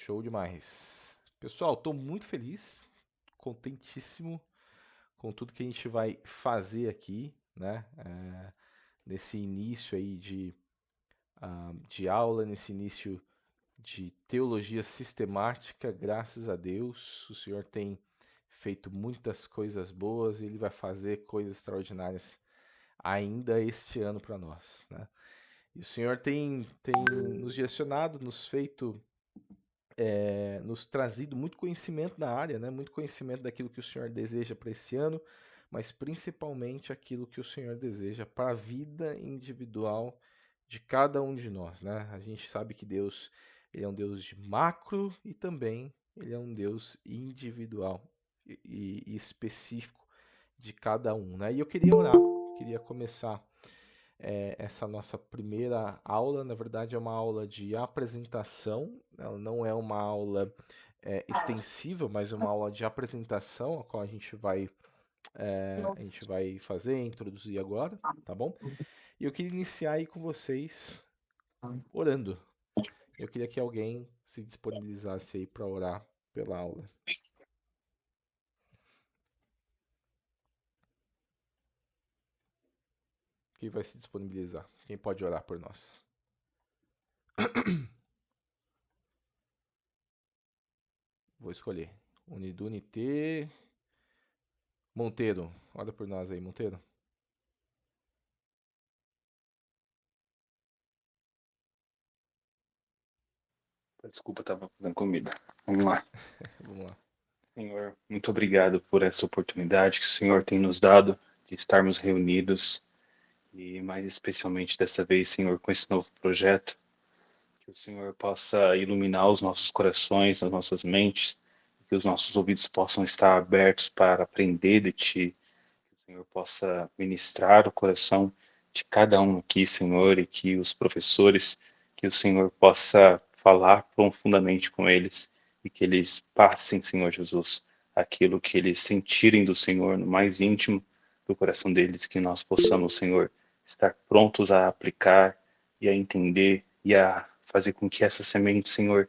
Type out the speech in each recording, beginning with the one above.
Show demais. Pessoal, estou muito feliz, contentíssimo com tudo que a gente vai fazer aqui, né? Nesse início aí de aula, nesse início de teologia sistemática, graças a Deus, o Senhor tem feito muitas coisas boas e Ele vai fazer coisas extraordinárias ainda este ano para nós, né? E o Senhor tem nos direcionado, nos feito nos trazido muito conhecimento da área, né? Muito conhecimento daquilo que o Senhor deseja para esse ano, mas principalmente aquilo que o Senhor deseja para a vida individual de cada um de nós, né? A gente sabe que Deus, ele é um Deus de macro e também ele é um Deus individual e específico de cada um, né? E eu queria orar, queria começar essa nossa primeira aula. Na verdade, é uma aula de apresentação, ela não é uma aula extensiva, mas uma aula de apresentação, a qual a gente vai fazer, introduzir agora, tá bom? E eu queria iniciar aí com vocês orando. Eu queria que alguém se disponibilizasse aí para orar pela aula. Quem vai se disponibilizar? Quem pode orar por nós? Vou escolher. Unidunité Monteiro. Ora por nós aí, Monteiro. Desculpa, estava fazendo comida. Vamos lá. Vamos lá. Senhor, muito obrigado por essa oportunidade que o Senhor tem nos dado de estarmos reunidos e mais especialmente dessa vez, Senhor, com esse novo projeto, que o Senhor possa iluminar os nossos corações, as nossas mentes, que os nossos ouvidos possam estar abertos para aprender de Ti, que o Senhor possa ministrar o coração de cada um aqui, Senhor, e que os professores, que o Senhor possa falar profundamente com eles e que eles passem, Senhor Jesus, aquilo que eles sentirem do Senhor no mais íntimo do coração deles, que nós possamos, Senhor, estar prontos a aplicar e a entender e a fazer com que essa semente, Senhor,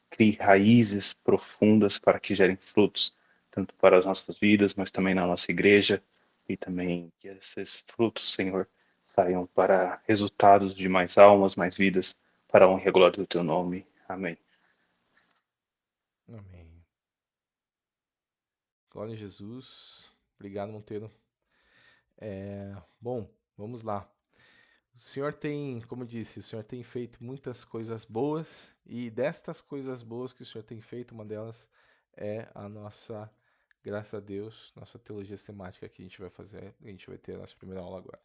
crie raízes profundas para que gerem frutos, tanto para as nossas vidas, mas também na nossa igreja, e também que esses frutos, Senhor, saiam para resultados de mais almas, mais vidas, para a honra e a glória do Teu nome. Amém. Amém. Glória a Jesus. Obrigado, Monteiro. Bom, vamos lá. O Senhor tem, como eu disse, o Senhor tem feito muitas coisas boas e destas coisas boas que o Senhor tem feito, uma delas é a nossa, graças a Deus, nossa teologia sistemática que a gente vai fazer, a gente vai ter a nossa primeira aula agora.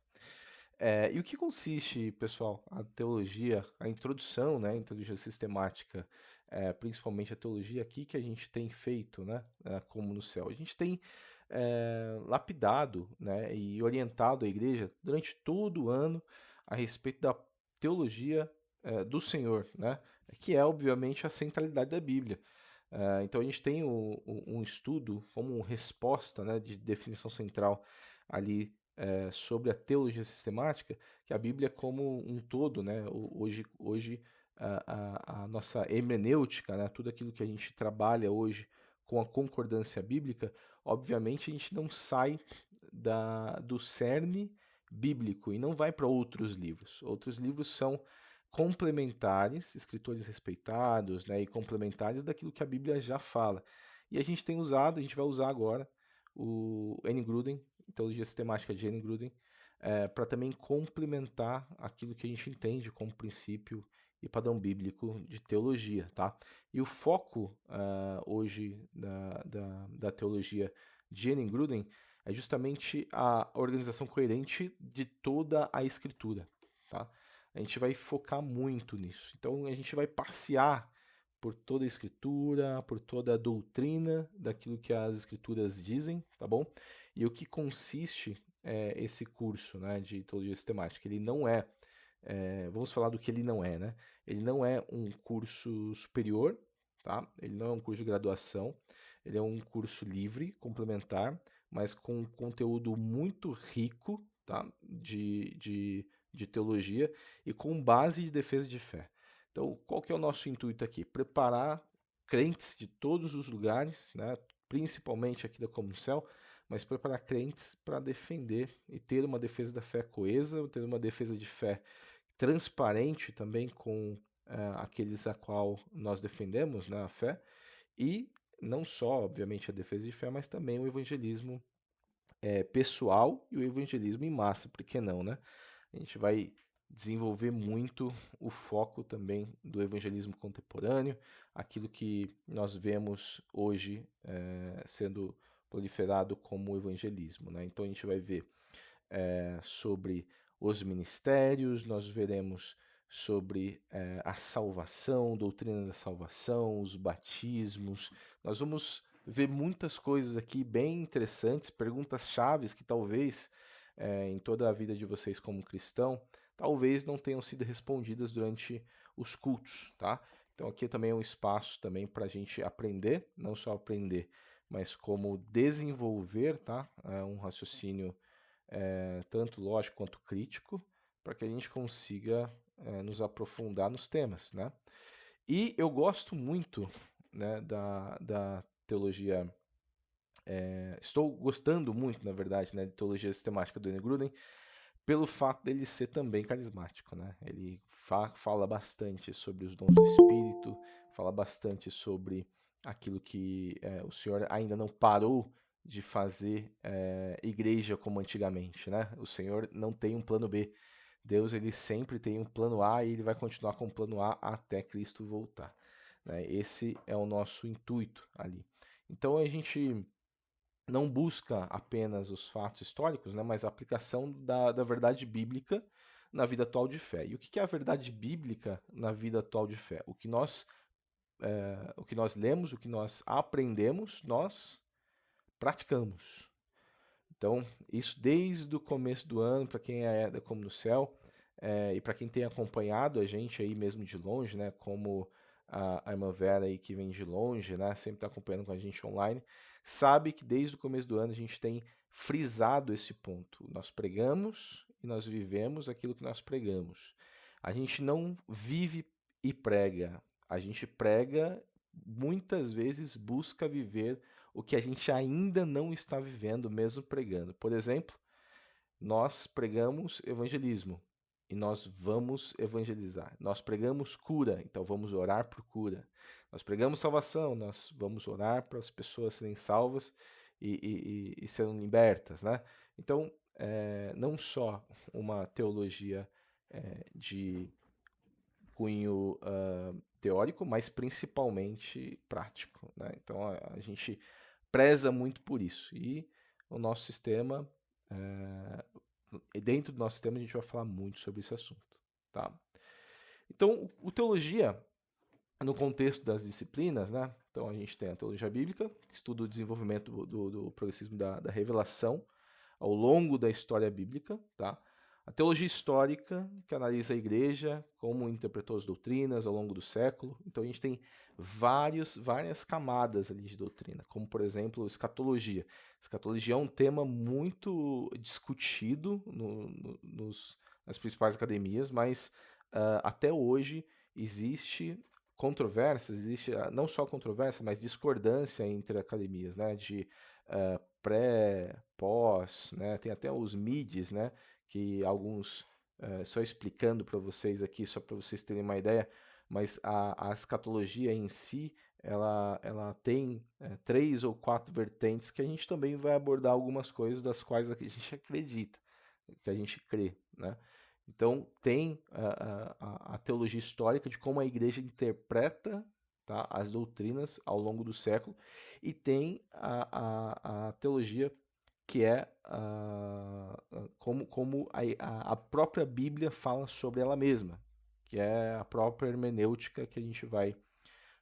E o que consiste, pessoal, a teologia, a introdução, né, a teologia sistemática, principalmente a teologia aqui que a gente tem feito, né, como no céu. A gente tem lapidado, né, e orientado a igreja durante todo o ano a respeito da teologia do Senhor, né, que é obviamente a centralidade da Bíblia. Então a gente tem um estudo como resposta, né, de definição central ali sobre a teologia sistemática, que a Bíblia como um todo, né, hoje a nossa hermenêutica, né, tudo aquilo que a gente trabalha hoje com a concordância bíblica, obviamente a gente não sai do cerne bíblico e não vai para outros livros. Outros livros são complementares, escritores respeitados, né, e complementares daquilo que a Bíblia já fala. E a gente tem usado, a gente vai usar agora o N. Gruden, Teologia Sistemática de N. Gruden, para também complementar aquilo que a gente entende como princípio e padrão bíblico de teologia, tá? E o foco hoje da teologia de N. Gruden é justamente a organização coerente de toda a escritura, tá? A gente vai focar muito nisso. Então a gente vai passear por toda a escritura, por toda a doutrina daquilo que as escrituras dizem, tá bom? E o que consiste esse curso, né, de teologia sistemática? Ele não vamos falar do que ele não é, né? Ele não é um curso superior, tá? Ele não é um curso de graduação, ele é um curso livre, complementar, mas com conteúdo muito rico, tá? De teologia e com base de defesa de fé. Então, qual que é o nosso intuito aqui? Preparar crentes de todos os lugares, né, principalmente aqui da Como Céu, mas preparar crentes para defender e ter uma defesa da fé coesa, ter uma defesa de fé transparente também com aqueles a qual nós defendemos, né, a fé, e não só, obviamente, a defesa de fé, mas também o evangelismo pessoal e o evangelismo em massa, por que não, né? A gente vai desenvolver muito o foco também do evangelismo contemporâneo, aquilo que nós vemos hoje sendo proliferado como evangelismo, né? Então a gente vai ver sobre os ministérios, nós veremos sobre a salvação, doutrina da salvação, os batismos. Nós vamos ver muitas coisas aqui bem interessantes, perguntas chaves que talvez em toda a vida de vocês como cristão, talvez não tenham sido respondidas durante os cultos, tá? Então aqui também é um espaço também para a gente aprender, não só aprender, mas como desenvolver, tá? Um raciocínio tanto lógico quanto crítico, para que a gente consiga nos aprofundar nos temas, né? E eu gosto muito, né, da teologia, estou gostando muito, na verdade, né, de teologia sistemática do N. Gruden, pelo fato dele ser também carismático, né? Ele fala bastante sobre os dons do Espírito, fala bastante sobre aquilo que o Senhor ainda não parou de fazer igreja como antigamente, né? O Senhor não tem um plano B. Deus, ele sempre tem um plano A e ele vai continuar com o plano A até Cristo voltar, né? Esse é o nosso intuito ali. Então a gente não busca apenas os fatos históricos, né, mas a aplicação da verdade bíblica na vida atual de fé. E o que é a verdade bíblica na vida atual de fé? O que nós lemos, o que nós aprendemos, nós praticamos. Então, isso desde o começo do ano, para quem é da Como no Céu, e para quem tem acompanhado a gente aí mesmo de longe, né, como a irmã Vera aí que vem de longe, né, sempre está acompanhando com a gente online, sabe que desde o começo do ano a gente tem frisado esse ponto. Nós pregamos e nós vivemos aquilo que nós pregamos. A gente não vive e prega, a gente prega, muitas vezes busca viver o que a gente ainda não está vivendo, mesmo pregando. Por exemplo, nós pregamos evangelismo e nós vamos evangelizar. Nós pregamos cura, então vamos orar por cura. Nós pregamos salvação, nós vamos orar para as pessoas serem salvas e serem libertas, né? Então, não só uma teologia de cunho teórico, mas principalmente prático, né? Então a gente preza muito por isso. E o nosso sistema, dentro do nosso sistema, a gente vai falar muito sobre esse assunto, tá? Então, o teologia, no contexto das disciplinas, né? Então, a gente tem a teologia bíblica, que estuda o desenvolvimento do progressismo da revelação ao longo da história bíblica, tá? A teologia histórica, que analisa a igreja, como interpretou as doutrinas ao longo do século. Então a gente tem várias camadas ali de doutrina, como por exemplo escatologia. Escatologia é um tema muito discutido nas principais academias, mas até hoje existe controvérsia, existe não só controvérsia, mas discordância entre academias, né, de pré, pós, né, tem até os mids, né, que alguns, só explicando para vocês aqui, só para vocês terem uma ideia, mas a escatologia em si, ela tem 3 ou 4 vertentes que a gente também vai abordar algumas coisas das quais a gente acredita, que a gente crê, né? Então, tem a teologia histórica de como a igreja interpreta, tá, as doutrinas ao longo do século, e tem a teologia que é como a própria Bíblia fala sobre ela mesma, que é a própria hermenêutica que a gente vai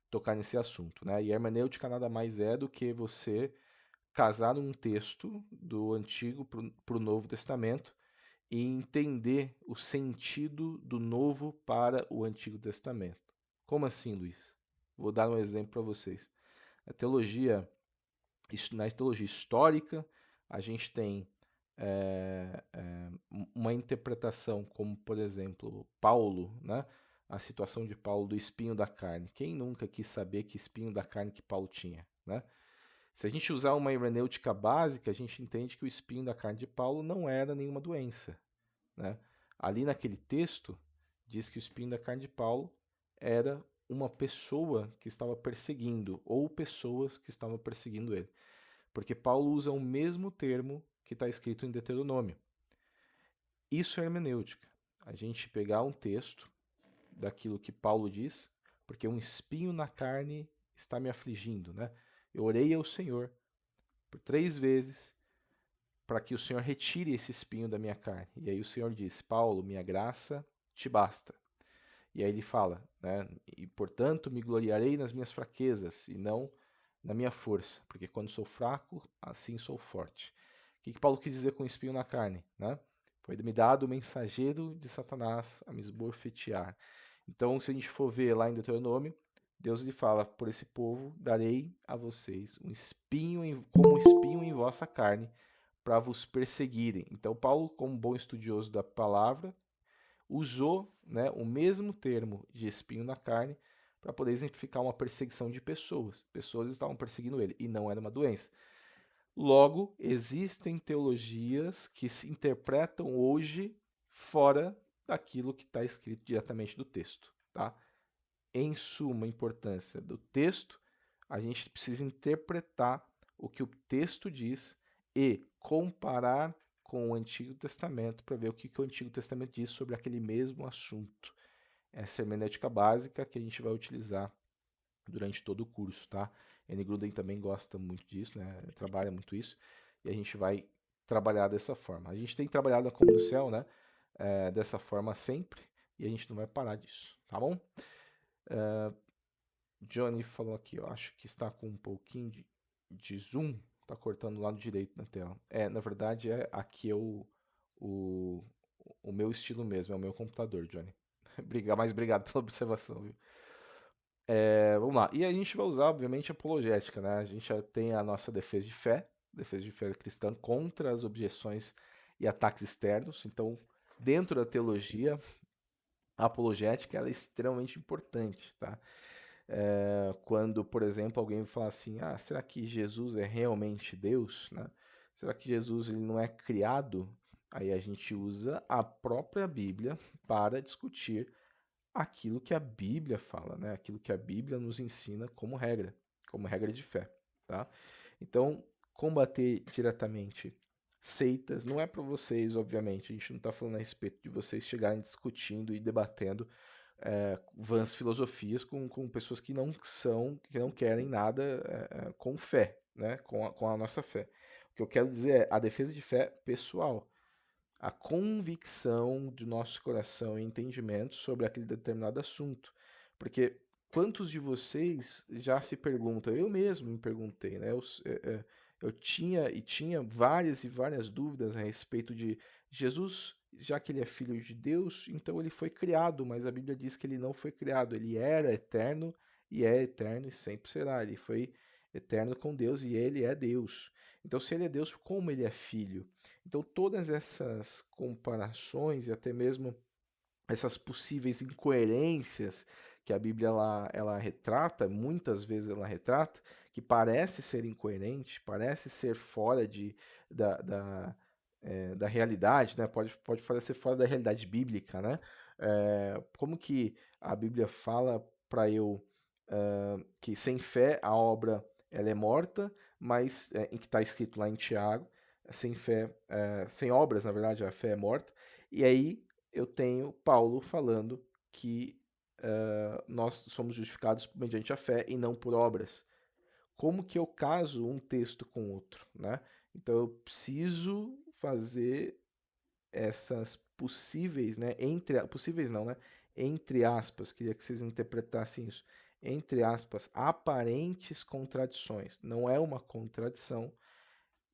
tocar nesse assunto, né? E a hermenêutica nada mais é do que você casar um texto do Antigo para o Novo Testamento e entender o sentido do Novo para o Antigo Testamento. Como assim, Luiz? Vou dar um exemplo para vocês. A teologia, na teologia histórica, a gente tem uma interpretação como, por exemplo, Paulo, né? a situação de Paulo do espinho da carne. Quem nunca quis saber que espinho da carne que Paulo tinha, né? Se a gente usar uma hermenêutica básica, a gente entende que o espinho da carne de Paulo não era nenhuma doença, né? Ali naquele texto, diz que o espinho da carne de Paulo era uma pessoa que estava perseguindo, ou pessoas que estavam perseguindo ele. Porque Paulo usa o mesmo termo que está escrito em Deuteronômio. Isso é hermenêutica. A gente pegar um texto daquilo que Paulo diz, porque um espinho na carne está me afligindo, né? Eu orei ao Senhor por 3 vezes para que o Senhor retire esse espinho da minha carne. E aí o Senhor diz: Paulo, minha graça te basta. E aí ele fala, né? E portanto me gloriarei nas minhas fraquezas e não na minha força, porque quando sou fraco, assim sou forte. O que Paulo quis dizer com espinho na carne, né? Foi-me dado o mensageiro de Satanás a me esbofetear. Então, se a gente for ver lá em Deuteronômio, Deus lhe fala: por esse povo darei a vocês um espinho como um espinho em vossa carne, para vos perseguirem. Então, Paulo, como bom estudioso da palavra, usou, né, o mesmo termo de espinho na carne para poder exemplificar uma perseguição de pessoas. Pessoas estavam perseguindo ele e não era uma doença. Logo, existem teologias que se interpretam hoje fora daquilo que está escrito diretamente do texto, tá? Em suma importância do texto, a gente precisa interpretar o que o texto diz e comparar com o Antigo Testamento para ver o que o Antigo Testamento diz sobre aquele mesmo assunto. Essa é a hermenêutica básica que a gente vai utilizar durante todo o curso, tá? N. Gruden também gosta muito disso, né? Trabalha muito isso, e a gente vai trabalhar dessa forma. A gente tem trabalhado como no céu, né? Dessa forma sempre, e a gente não vai parar disso, tá bom? Johnny falou aqui, eu acho que está com um pouquinho de zoom, tá cortando o lado direito na tela. Na verdade, aqui é o, o meu estilo mesmo, é o meu computador, Johnny. Mas obrigado pela observação, viu? Vamos lá. E a gente vai usar, obviamente, apologética, né? A gente já tem a nossa defesa de fé cristã contra as objeções e ataques externos. Então, dentro da teologia, a apologética ela é extremamente importante, tá? Quando, por exemplo, alguém fala assim, será que Jesus é realmente Deus, né? Será que Jesus ele não é criado? Aí a gente usa a própria Bíblia para discutir aquilo que a Bíblia fala, né? Aquilo que a Bíblia nos ensina como regra de fé, tá? Então, combater diretamente seitas não é para vocês, obviamente, a gente não está falando a respeito de vocês chegarem discutindo e debatendo vãs filosofias com pessoas que não querem nada com fé, né? Com a nossa fé. O que eu quero dizer é a defesa de fé pessoal, a convicção do nosso coração e entendimento sobre aquele determinado assunto. Porque quantos de vocês já se perguntam, eu mesmo me perguntei, né? Eu tinha várias e várias dúvidas a respeito de Jesus, já que ele é filho de Deus, então ele foi criado, mas a Bíblia diz que ele não foi criado, ele era eterno e é eterno e sempre será. Ele foi eterno com Deus e ele é Deus. Então, se ele é Deus, como ele é filho? Então, todas essas comparações e até mesmo essas possíveis incoerências que a Bíblia ela retrata, muitas vezes ela retrata, que parece ser incoerente, parece ser fora da realidade, né? Pode parecer fora da realidade bíblica, né? Como que a Bíblia fala para eu que sem fé a obra ela é morta, mas em que está escrito lá em Tiago, sem fé, sem obras, na verdade, a fé é morta. E aí eu tenho Paulo falando que nós somos justificados mediante a fé e não por obras. Como que eu caso um texto com outro, né? Então eu preciso fazer essas possíveis, né? Possíveis não, né? Entre aspas, queria que vocês interpretassem isso. Entre aspas, aparentes contradições. Não é uma contradição,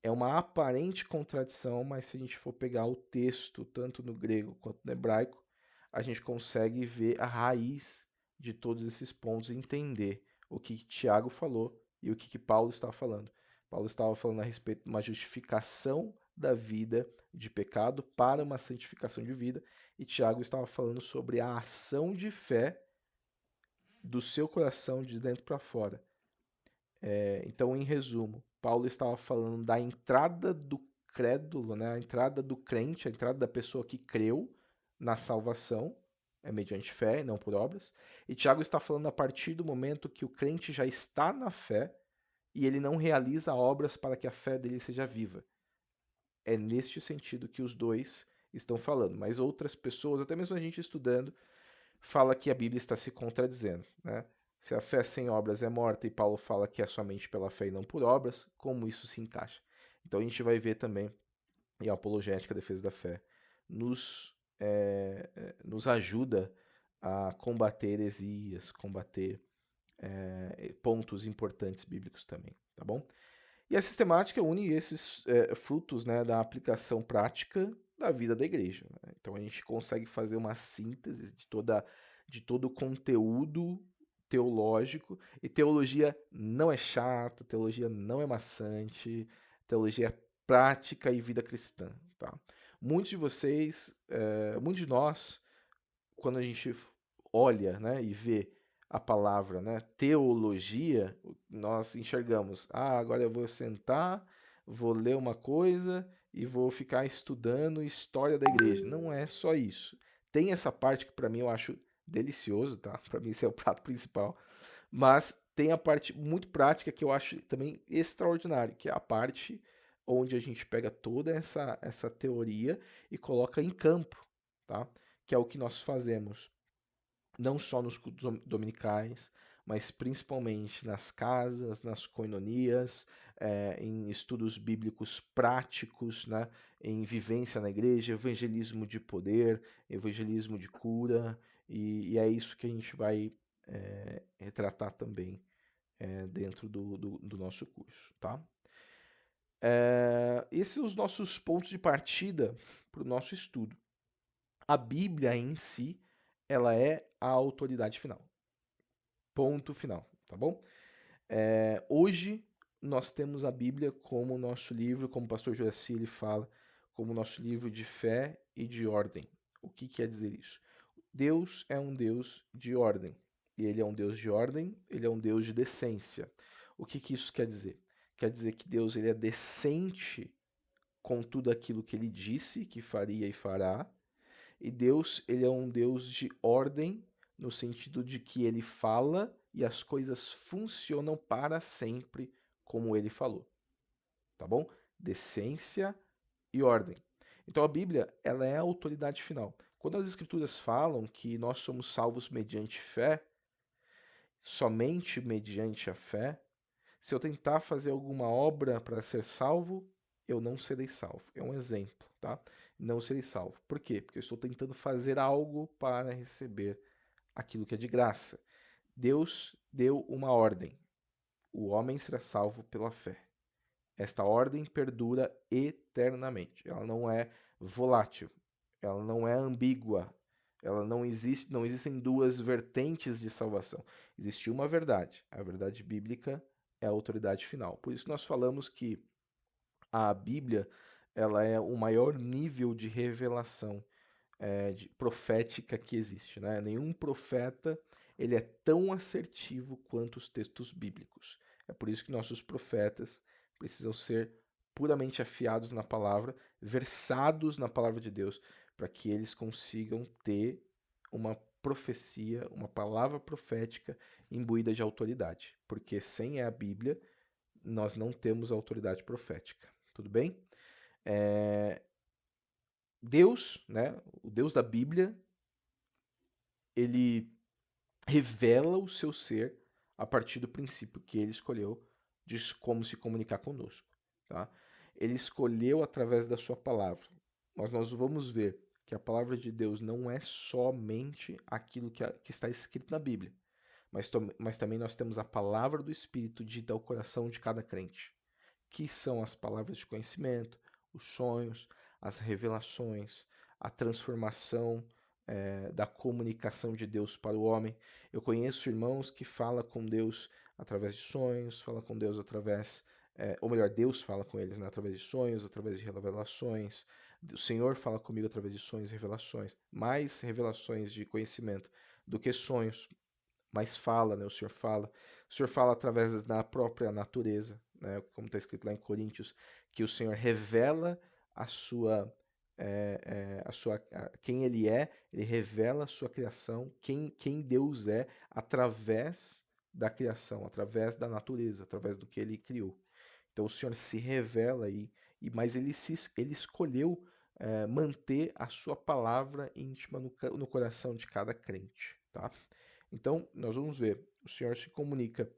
é uma aparente contradição, mas se a gente for pegar o texto, tanto no grego quanto no hebraico, a gente consegue ver a raiz de todos esses pontos e entender o que Tiago falou e o que Paulo estava falando. Paulo estava falando a respeito de uma justificação da vida de pecado para uma santificação de vida. E Tiago estava falando sobre a ação de fé do seu coração de dentro para fora. Então, em resumo, Paulo estava falando da entrada do crédulo, né? A entrada do crente, a entrada da pessoa que creu na salvação, é mediante fé, não por obras. E Tiago está falando a partir do momento que o crente já está na fé e ele não realiza obras para que a fé dele seja viva. É neste sentido que os dois estão falando. Mas outras pessoas, até mesmo a gente estudando, fala que a Bíblia está se contradizendo, né? Se a fé sem obras é morta e Paulo fala que é somente pela fé e não por obras, como isso se encaixa? Então a gente vai ver também, e a apologética, a defesa da fé, nos ajuda a combater heresias, combater pontos importantes bíblicos também, tá bom? E a sistemática une esses frutos, né, da aplicação prática da vida da igreja, né? Então a gente consegue fazer uma síntese de todo o conteúdo teológico, e teologia não é chata, teologia não é maçante, teologia é prática e vida cristã, tá? Muitos de vocês, muitos de nós, quando a gente olha, né, e vê a palavra, né, teologia, nós enxergamos, agora eu vou sentar, vou ler uma coisa e vou ficar estudando história da igreja. Não é só isso. Tem essa parte que para mim eu acho delicioso, tá? Para mim esse é o prato principal, mas tem a parte muito prática que eu acho também extraordinário, que é a parte onde a gente pega toda essa teoria e coloca em campo, tá? Que é o que nós fazemos não só nos cultos dominicais, mas principalmente nas casas, nas coinonias, em estudos bíblicos práticos, né, em vivência na igreja, evangelismo de poder, evangelismo de cura, e é isso que a gente vai retratar também dentro do nosso curso, tá? Esses são os nossos pontos de partida para o nosso estudo. A Bíblia em si, ela é a autoridade final. Ponto final, tá bom? Hoje nós temos a Bíblia como nosso livro, como o pastor Juraci ele fala, como nosso livro de fé e de ordem. O que quer dizer isso? Deus é um Deus de ordem. E ele é um Deus de ordem, ele é um Deus de decência. O que isso quer dizer? Quer dizer que Deus ele é decente com tudo aquilo que ele disse que faria e fará. E Deus, ele é um Deus de ordem, no sentido de que ele fala e as coisas funcionam para sempre como ele falou. Tá bom? Decência e ordem. Então a Bíblia, ela é a autoridade final. Quando as escrituras falam que nós somos salvos mediante fé, somente mediante a fé, se eu tentar fazer alguma obra para ser salvo, eu não serei salvo. É um exemplo, tá? Não serei salvo. Por quê? Porque eu estou tentando fazer algo para receber aquilo que é de graça. Deus deu uma ordem. O homem será salvo pela fé. Esta ordem perdura eternamente. Ela não é volátil. Ela não é ambígua. Ela não existe, não existem duas vertentes de salvação. Existe uma verdade. A verdade bíblica é a autoridade final. Por isso nós falamos que a Bíblia ela é o maior nível de revelação profética que existe, né? Nenhum profeta ele é tão assertivo quanto os textos bíblicos. É por isso que nossos profetas precisam ser puramente afiados na palavra, versados na palavra de Deus, para que eles consigam ter uma profecia, uma palavra profética imbuída de autoridade. Porque sem a Bíblia, nós não temos autoridade profética. Tudo bem? Deus, né, o Deus da Bíblia, ele revela o seu ser a partir do princípio que ele escolheu de como se comunicar conosco, tá? Ele escolheu através da sua palavra. Mas nós vamos ver que a palavra de Deus não é somente aquilo que está escrito na Bíblia, mas também nós temos a palavra do Espírito dita ao coração de cada crente, que são as palavras de conhecimento, os sonhos, as revelações, a transformação da comunicação de Deus para o homem. Eu conheço irmãos que falam com Deus através de sonhos, falam com Deus através ou melhor, Deus fala com eles, né, através de sonhos, através de revelações. O Senhor fala comigo através de sonhos e revelações. Mais revelações de conhecimento do que sonhos, mas fala, né? O Senhor fala. O Senhor fala através da própria natureza, né? Como está escrito lá em Coríntios, que o Senhor revela a sua, quem Ele é, Ele revela a sua criação, quem Deus é, através da criação, através da natureza, através do que Ele criou. Então o Senhor se revela aí, mas ele escolheu manter a sua palavra íntima no coração de cada crente, tá? Então, nós vamos ver, o Senhor se comunica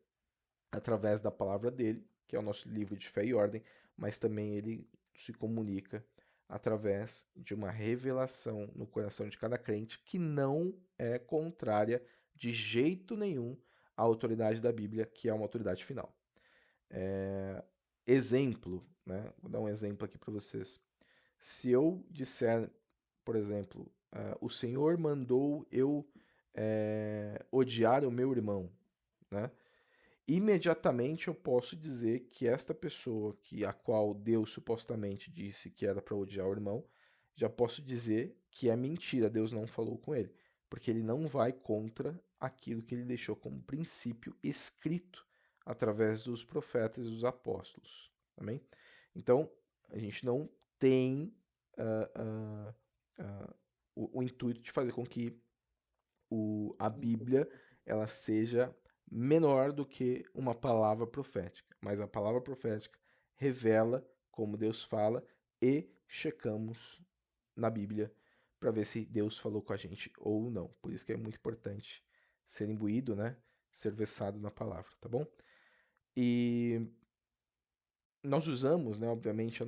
através da palavra dele, que é o nosso livro de fé e ordem, mas também ele se comunica através de uma revelação no coração de cada crente que não é contrária de jeito nenhum à autoridade da Bíblia, que é uma autoridade final. Exemplo, né? Vou dar um exemplo aqui para vocês. Se eu disser, por exemplo, o Senhor mandou eu odiar o meu irmão, né? Imediatamente eu posso dizer que esta pessoa a qual Deus supostamente disse que era para odiar o irmão, já posso dizer que é mentira, Deus não falou com ele, porque ele não vai contra aquilo que ele deixou como princípio escrito através dos profetas e dos apóstolos. Amém? Então, a gente não tem o intuito de fazer com que a Bíblia ela seja menor do que uma palavra profética. Mas a palavra profética revela como Deus fala e checamos na Bíblia para ver se Deus falou com a gente ou não. Por isso que é muito importante ser imbuído, né? Ser versado na palavra, tá bom? E nós usamos, né, obviamente,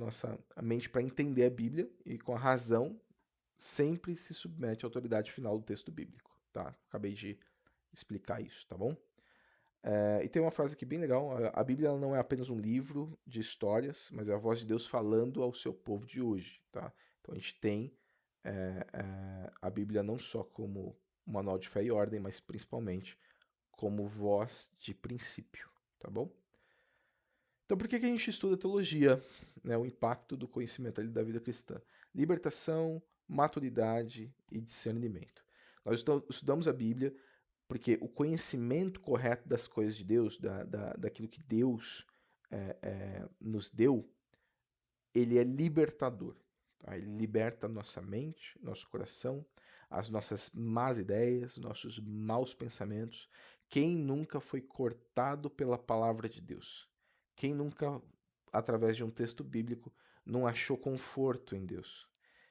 a mente para entender a Bíblia e com a razão sempre se submete à autoridade final do texto bíblico, tá? Acabei de explicar isso, tá bom? E tem uma frase aqui bem legal: a Bíblia ela não é apenas um livro de histórias, mas é a voz de Deus falando ao seu povo de hoje, tá? Então a gente tem a Bíblia não só como um manual de fé e ordem, mas principalmente como voz de princípio, tá bom? Então por que a gente estuda teologia? Né, o impacto do conhecimento ali da vida cristã. Libertação, maturidade e discernimento. Nós estudamos a Bíblia porque o conhecimento correto das coisas de Deus, daquilo que Deus nos deu, ele é libertador. Tá? Ele liberta nossa mente, nosso coração, as nossas más ideias, nossos maus pensamentos. Quem nunca foi cortado pela palavra de Deus? Quem nunca, através de um texto bíblico, não achou conforto em Deus?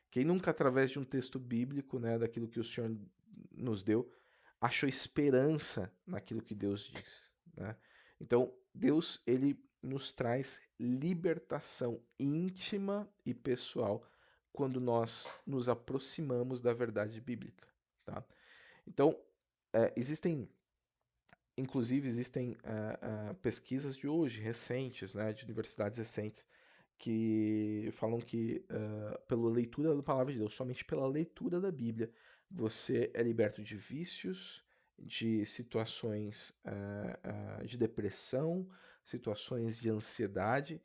Quem nunca, através de um texto bíblico, né, daquilo que o Senhor nos deu, achou esperança naquilo que Deus diz, né? Então, Deus, ele nos traz libertação íntima e pessoal quando nós nos aproximamos da verdade bíblica, tá? Então, existem pesquisas de hoje, recentes, né, de universidades recentes, que falam que pela leitura da palavra de Deus, somente pela leitura da Bíblia, você é liberto de vícios, de situações de depressão, situações de ansiedade,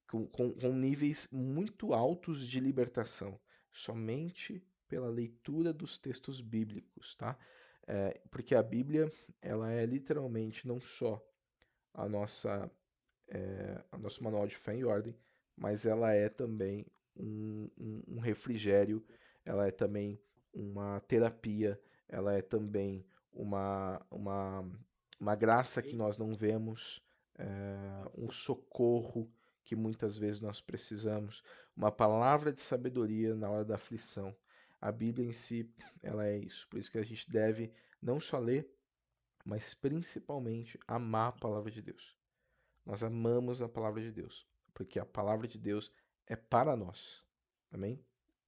com níveis muito altos de libertação, somente pela leitura dos textos bíblicos, tá? Porque a Bíblia, ela é literalmente não só a a nosso manual de fé e ordem, mas ela é também um refrigério, ela é também uma terapia, ela é também uma graça que nós não vemos, um socorro que muitas vezes nós precisamos, uma palavra de sabedoria na hora da aflição. A Bíblia em si, ela é isso. Por isso que a gente deve não só ler, mas principalmente amar a palavra de Deus. Nós amamos a palavra de Deus, porque a palavra de Deus é para nós. Amém?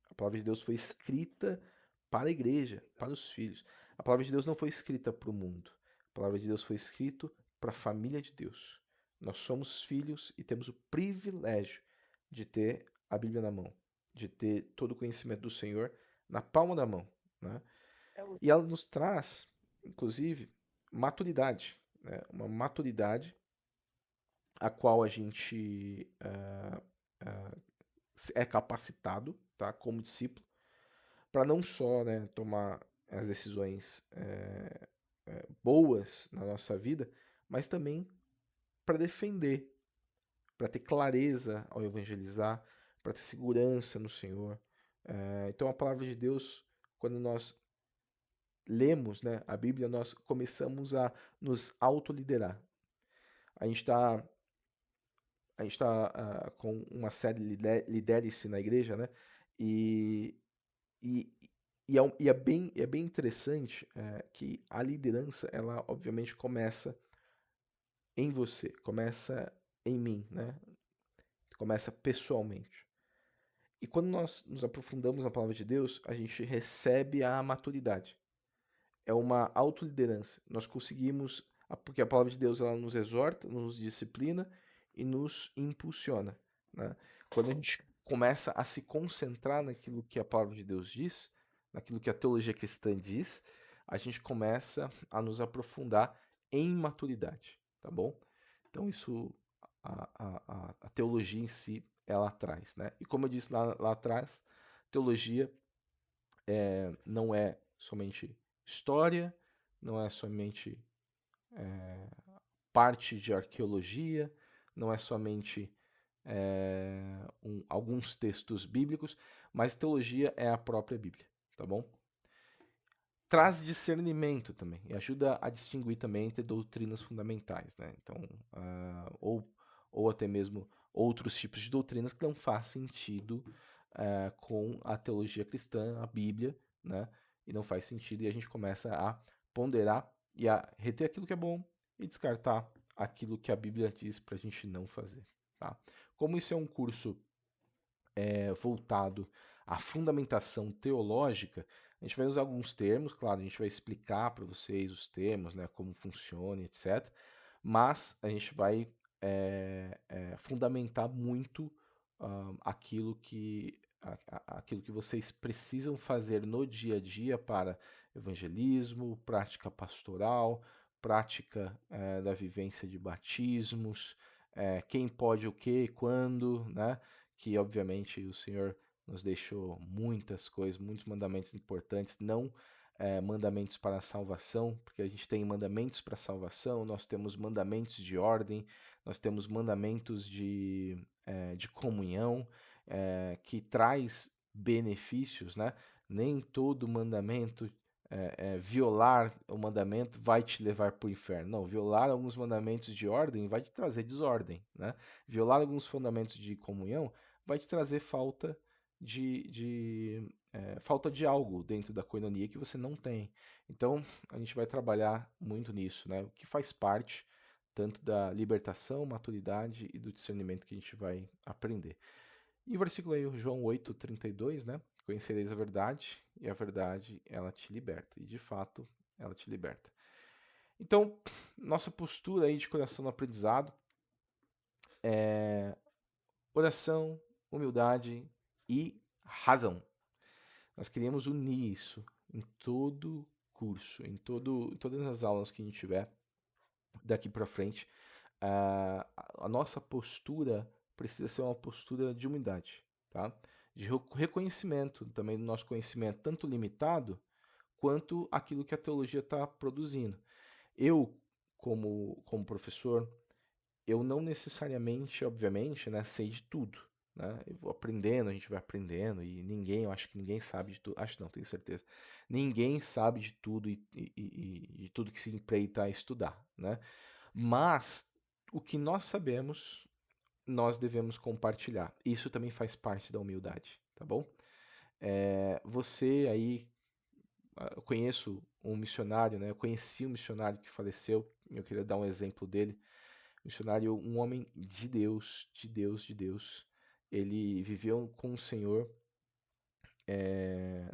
A palavra de Deus foi escrita para a igreja, para os filhos. A palavra de Deus não foi escrita para o mundo. A palavra de Deus foi escrita para a família de Deus. Nós somos filhos e temos o privilégio de ter a Bíblia na mão, de ter todo o conhecimento do Senhor na palma da mão, né? E ela nos traz, inclusive, maturidade, né? Uma maturidade a qual a gente é capacitado, tá, como discípulo, para não só, né, tomar as decisões boas na nossa vida, mas também para defender, para ter clareza ao evangelizar, para ter segurança no Senhor. Então a palavra de Deus, quando nós lemos, né, a Bíblia, nós começamos a nos autoliderar. A gente está com uma série Lidere-se na igreja, né? E, e, é bem interessante que a liderança, ela obviamente começa em você, começa em mim, né? Começa pessoalmente. E quando nós nos aprofundamos na palavra de Deus, a gente recebe a maturidade. É uma autoliderança. Nós conseguimos, porque a palavra de Deus ela nos exorta, nos disciplina e nos impulsiona, né? Quando a gente começa a se concentrar naquilo que a palavra de Deus diz, naquilo que a teologia cristã diz, a gente começa a nos aprofundar em maturidade, tá bom? Então isso a teologia em si ela traz, né? E como eu disse lá atrás, teologia não é somente história, não é somente parte de arqueologia, não é somente alguns textos bíblicos, mas teologia é a própria Bíblia, tá bom? Traz discernimento também e ajuda a distinguir também entre doutrinas fundamentais, né? Então, ou até mesmo outros tipos de doutrinas que não faz sentido com a teologia cristã, a Bíblia, né? E não faz sentido e a gente começa a ponderar e a reter aquilo que é bom e descartar aquilo que a Bíblia diz para a gente não fazer, tá? Como isso é um curso voltado à fundamentação teológica, a gente vai usar alguns termos, claro, a gente vai explicar para vocês os termos, né, como funciona, etc. Mas a gente vai fundamentar muito aquilo que vocês precisam fazer no dia a dia para evangelismo, prática pastoral, prática da vivência de batismos, quem pode o que, quando, né? Que obviamente o Senhor nos deixou muitas coisas, muitos mandamentos importantes, não mandamentos para a salvação, porque a gente tem mandamentos para a salvação, nós temos mandamentos de ordem, nós temos mandamentos de comunhão, que traz benefícios, né? Nem todo mandamento, violar o mandamento vai te levar para o inferno. Não, violar alguns mandamentos de ordem vai te trazer desordem, né? Violar alguns fundamentos de comunhão vai te trazer falta de algo dentro da coinonia que você não tem. Então, a gente vai trabalhar muito nisso, né? O que faz parte tanto da libertação, maturidade e do discernimento que a gente vai aprender. E o versículo aí, João 8:32, né? Conhecereis a verdade e a verdade ela te liberta. E de fato, ela te liberta. Então, nossa postura aí de coração no aprendizado é oração, humildade e razão. Nós queríamos unir isso em todo curso, em todas as aulas que a gente tiver daqui para frente. A nossa postura precisa ser uma postura de humildade, tá? De reconhecimento também do nosso conhecimento, tanto limitado quanto aquilo que a teologia está produzindo. Eu, como professor, eu não necessariamente, obviamente, né, sei de tudo, né? Eu vou aprendendo, a gente vai aprendendo e ninguém, eu acho que ninguém sabe de tudo, acho não, tenho certeza. Ninguém sabe de tudo e de tudo que se empreita a estudar, né? Mas o que nós sabemos, nós devemos compartilhar. Isso também faz parte da humildade, tá bom? Você aí, eu conheço um missionário, né? Eu conheci um missionário que faleceu, eu queria dar um exemplo dele. Missionário, um homem de Deus, de Deus, de Deus. Ele viveu com o Senhor,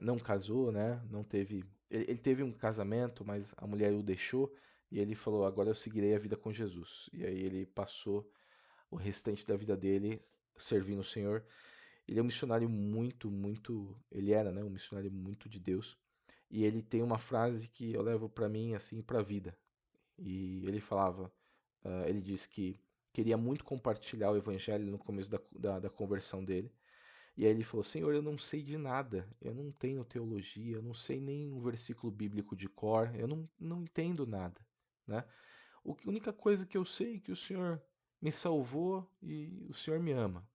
não casou, né? Não teve. Ele teve um casamento, mas a mulher o deixou e ele falou: Agora eu seguirei a vida com Jesus. E aí ele passou o restante da vida dele servindo o Senhor. Ele é um missionário muito, muito. Ele era, né? Um missionário muito de Deus. E ele tem uma frase que eu levo para mim, assim, para a vida. E ele falava: ele disse que queria muito compartilhar o evangelho no começo da conversão dele. E aí ele falou: Senhor, eu não sei de nada, eu não tenho teologia, eu não sei nem um versículo bíblico de cor, eu não entendo nada, né? A única coisa que eu sei é que o Senhor me salvou e o Senhor me ama.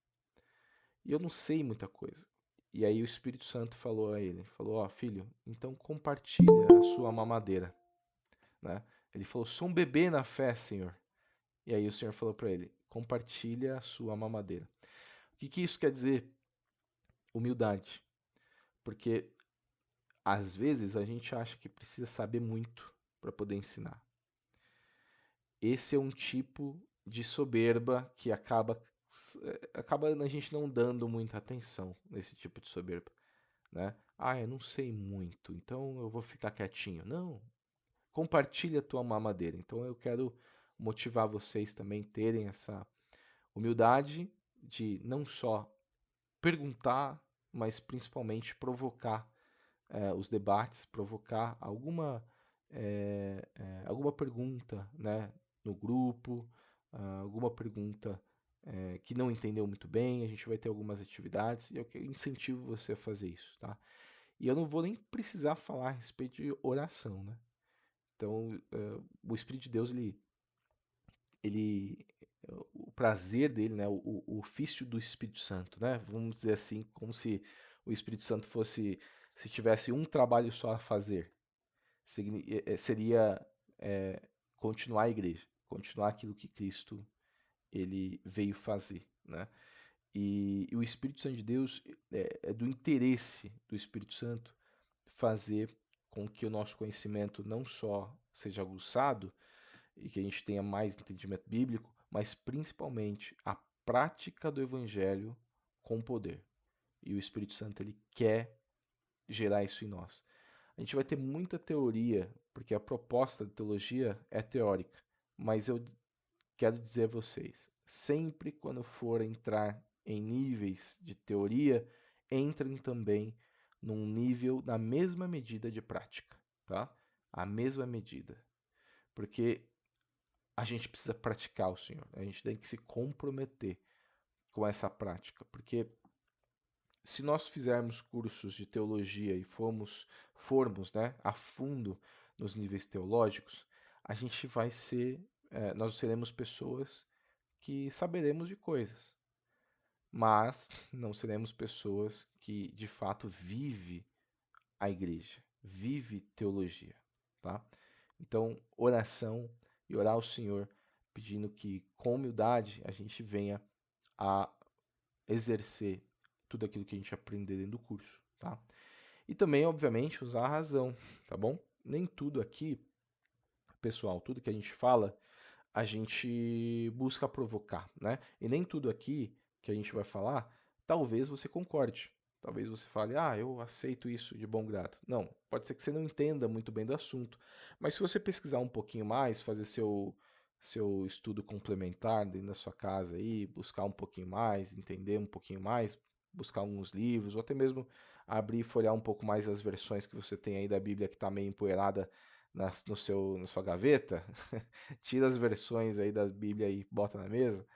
E eu não sei muita coisa. E aí o Espírito Santo falou a ele, falou: ó, filho, então compartilha a sua mamadeira, né? Ele falou: sou um bebê na fé, Senhor. E aí o Senhor falou para ele: compartilha a sua mamadeira. O que que isso quer dizer? Humildade. Porque às vezes a gente acha que precisa saber muito para poder ensinar. Esse é um tipo de soberba que acaba a gente não dando muita atenção nesse tipo de soberba, né? Ah, eu não sei muito, então eu vou ficar quietinho. Não, compartilha a tua mamadeira. Então eu quero motivar vocês também terem essa humildade de não só perguntar, mas principalmente provocar os debates, provocar alguma pergunta, né, no grupo, alguma pergunta que não entendeu muito bem. A gente vai ter algumas atividades e eu incentivo você a fazer isso, tá? E eu não vou nem precisar falar a respeito de oração, né? Então, o Espírito de Deus, ele o prazer dele, né, o ofício do Espírito Santo, né? Vamos dizer assim, como se o Espírito Santo fosse, se tivesse um trabalho só a fazer, seria continuar a igreja, continuar aquilo que Cristo ele veio fazer, né? E o Espírito Santo de Deus é do interesse do Espírito Santo fazer com que o nosso conhecimento não só seja aguçado e que a gente tenha mais entendimento bíblico, mas principalmente a prática do evangelho com poder. E o Espírito Santo ele quer gerar isso em nós. A gente vai ter muita teoria, porque a proposta de teologia é teórica, mas eu quero dizer a vocês, sempre quando for entrar em níveis de teoria, entrem também num nível na mesma medida de prática, tá? A mesma medida. Porque a gente precisa praticar o Senhor, a gente tem que se comprometer com essa prática, porque se nós fizermos cursos de teologia e formos, né, a fundo nos níveis teológicos, a gente vai ser, nós seremos pessoas que saberemos de coisas, mas não seremos pessoas que de fato vive a igreja, vive teologia, tá? Então, oração e orar ao Senhor pedindo que com humildade a gente venha a exercer tudo aquilo que a gente aprender dentro do curso, tá? E também, obviamente, usar a razão, tá bom? Nem tudo aqui, pessoal, tudo que a gente fala, a gente busca provocar, né? E nem tudo aqui que a gente vai falar, talvez você concorde. Talvez você fale, ah, eu aceito isso de bom grado. Não, pode ser que você não entenda muito bem do assunto. Mas se você pesquisar um pouquinho mais, fazer seu estudo complementar dentro da sua casa aí, buscar um pouquinho mais, entender um pouquinho mais, buscar alguns livros, ou até mesmo abrir e folhear um pouco mais as versões que você tem aí da Bíblia que está meio empoeirada na sua gaveta, tira as versões aí da Bíblia e bota na mesa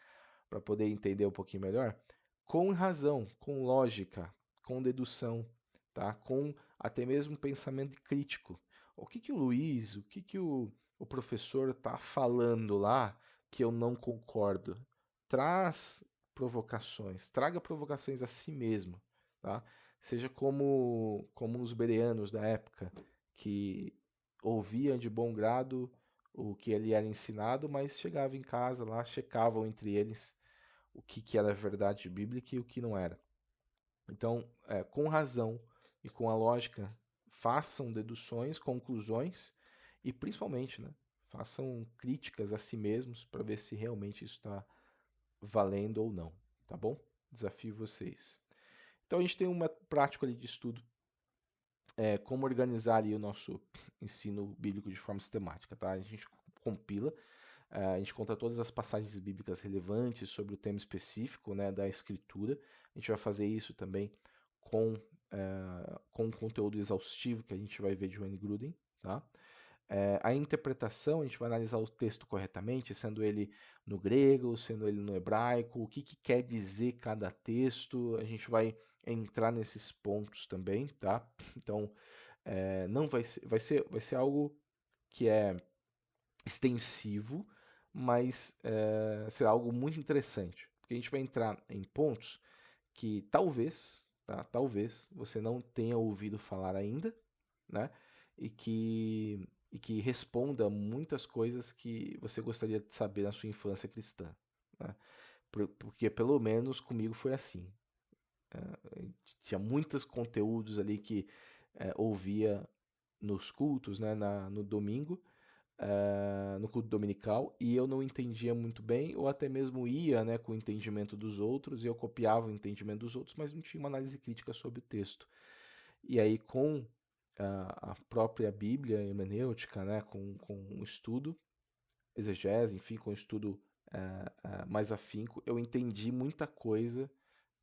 para poder entender um pouquinho melhor, com razão, com lógica, com dedução, tá? Com até mesmo pensamento crítico. O que que o Luiz, o que que o professor tá falando lá que eu não concordo? Traz provocações, traga provocações a si mesmo, tá? Seja como os bereanos da época, que ouviam de bom grado o que ele era ensinado, mas chegavam em casa lá, checavam entre eles o que era verdade bíblica e o que não era. Então, com razão e com a lógica, façam deduções, conclusões e principalmente, né, façam críticas a si mesmos para ver se realmente isso está valendo ou não, tá bom? Desafio vocês. Então a gente tem uma prática ali de estudo, como organizar ali o nosso ensino bíblico de forma sistemática, tá? A gente compila, a gente conta todas as passagens bíblicas relevantes sobre o tema específico, né, da escritura. A gente vai fazer isso também com um conteúdo exaustivo que a gente vai ver de Wayne Grudem, tá? A interpretação, a gente vai analisar o texto corretamente, sendo ele no grego, sendo ele no hebraico, o que, que quer dizer cada texto, a gente vai entrar nesses pontos também, tá? Então, não vai ser algo que é extensivo, mas será algo muito interessante, porque a gente vai entrar em pontos que talvez, tá? Talvez você não tenha ouvido falar ainda, né? E que responda muitas coisas que você gostaria de saber na sua infância cristã, né? Porque pelo menos comigo foi assim. Tinha muitos conteúdos ali que ouvia nos cultos, né, no domingo, no culto dominical, e eu não entendia muito bem, ou até mesmo ia, né, com o entendimento dos outros, e eu copiava o entendimento dos outros, mas não tinha uma análise crítica sobre o texto. E aí, com a própria Bíblia hermenêutica, né, com um estudo, exegese, enfim, com um estudo mais afinco, eu entendi muita coisa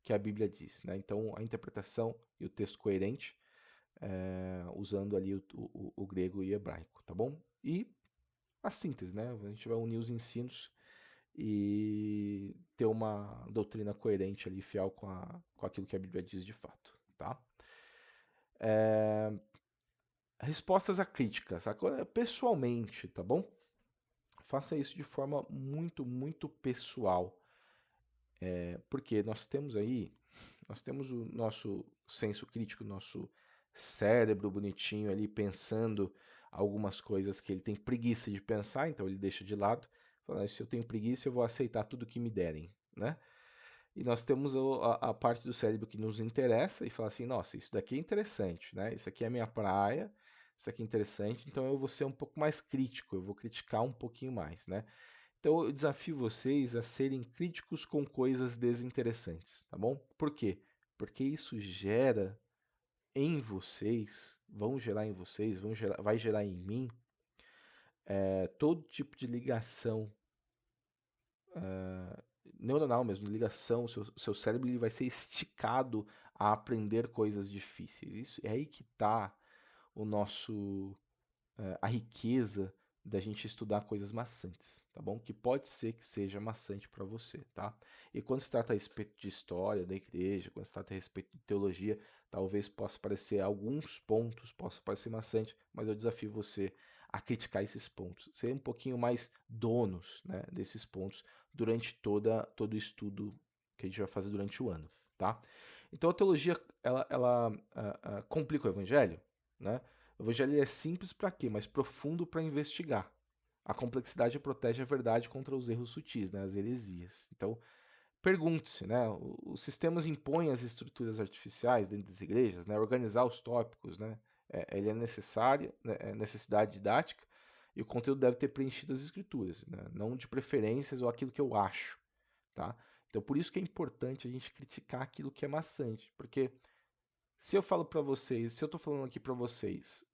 que a Bíblia diz, né? Então, a interpretação e o texto coerente, usando ali o grego e hebraico, tá bom? E a síntese, né? A gente vai unir os ensinos e ter uma doutrina coerente ali, fiel com aquilo que a Bíblia diz de fato, tá? Respostas a críticas, agora pessoalmente, tá bom? Faça isso de forma muito, muito pessoal, porque nós temos o nosso senso crítico, nosso cérebro bonitinho ali pensando algumas coisas que ele tem preguiça de pensar, então ele deixa de lado. Fala, se eu tenho preguiça, eu vou aceitar tudo que me derem, né? E nós temos a parte do cérebro que nos interessa e fala assim, nossa, isso daqui é interessante, né? Isso aqui é a minha praia, isso aqui é interessante, então eu vou ser um pouco mais crítico, eu vou criticar um pouquinho mais, né? Então eu desafio vocês a serem críticos com coisas desinteressantes, tá bom? Por quê? Porque isso gera em vocês, vai gerar em mim todo tipo de ligação neuronal mesmo, ligação, seu cérebro ele vai ser esticado a aprender coisas difíceis. Isso é aí que está o nosso a riqueza da gente estudar coisas maçantes, tá bom? Que pode ser que seja maçante para você, tá? E quando se trata a respeito de história da igreja, quando se trata a respeito de teologia, talvez possa parecer alguns pontos, possa parecer maçante, mas eu desafio você a criticar esses pontos, ser um pouquinho mais donos, né, desses pontos durante todo o estudo que a gente vai fazer durante o ano, tá? Então a teologia ela complica o evangelho, né? O evangelho é simples para quê? Mas profundo para investigar. A complexidade protege a verdade contra os erros sutis, né? As heresias. Então, pergunte-se, né? Os sistemas impõem as estruturas artificiais dentro das igrejas, né? Organizar os tópicos, né? Ele é necessária, né? É necessidade didática e o conteúdo deve ter preenchido as escrituras, né? Não de preferências ou aquilo que eu acho, tá? Então, por isso que é importante a gente criticar aquilo que é maçante, porque se eu falo para vocês, se eu estou falando aqui para vocês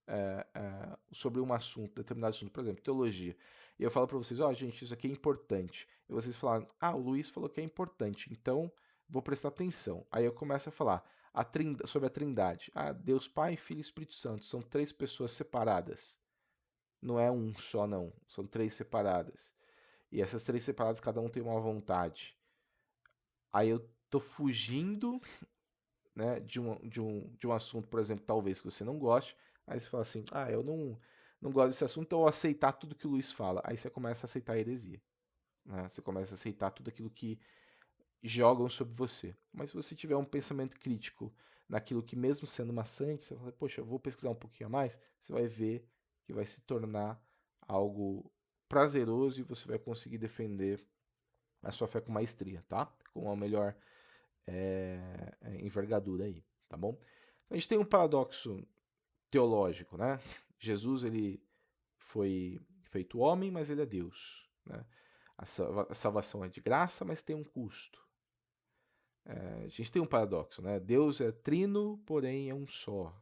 sobre um assunto, determinado assunto, por exemplo, teologia, e eu falo para vocês, ó, gente, isso aqui é importante, e vocês falam, ah, o Luiz falou que é importante, então vou prestar atenção. Aí eu começo a falar sobre a Trindade. Ah, Deus Pai, Filho e Espírito Santo, são três pessoas separadas. Não é um só, não, são três separadas. E essas três separadas, cada um tem uma vontade. Aí eu tô fugindo, né, de um assunto, por exemplo, talvez que você não goste, aí você fala assim, ah, eu não gosto desse assunto, então eu vou aceitar tudo que o Luiz fala. Aí você começa a aceitar a heresia, né? Você começa a aceitar tudo aquilo que jogam sobre você. Mas se você tiver um pensamento crítico naquilo que mesmo sendo maçante, você fala, poxa, eu vou pesquisar um pouquinho a mais, você vai ver que vai se tornar algo prazeroso e você vai conseguir defender a sua fé com maestria, tá? Com uma melhor envergadura aí, tá bom? A gente tem um paradoxo teológico, né? Jesus ele foi feito homem, mas ele é Deus, né? A salvação é de graça, mas tem um custo. A gente tem um paradoxo, né? Deus é trino, porém é um só.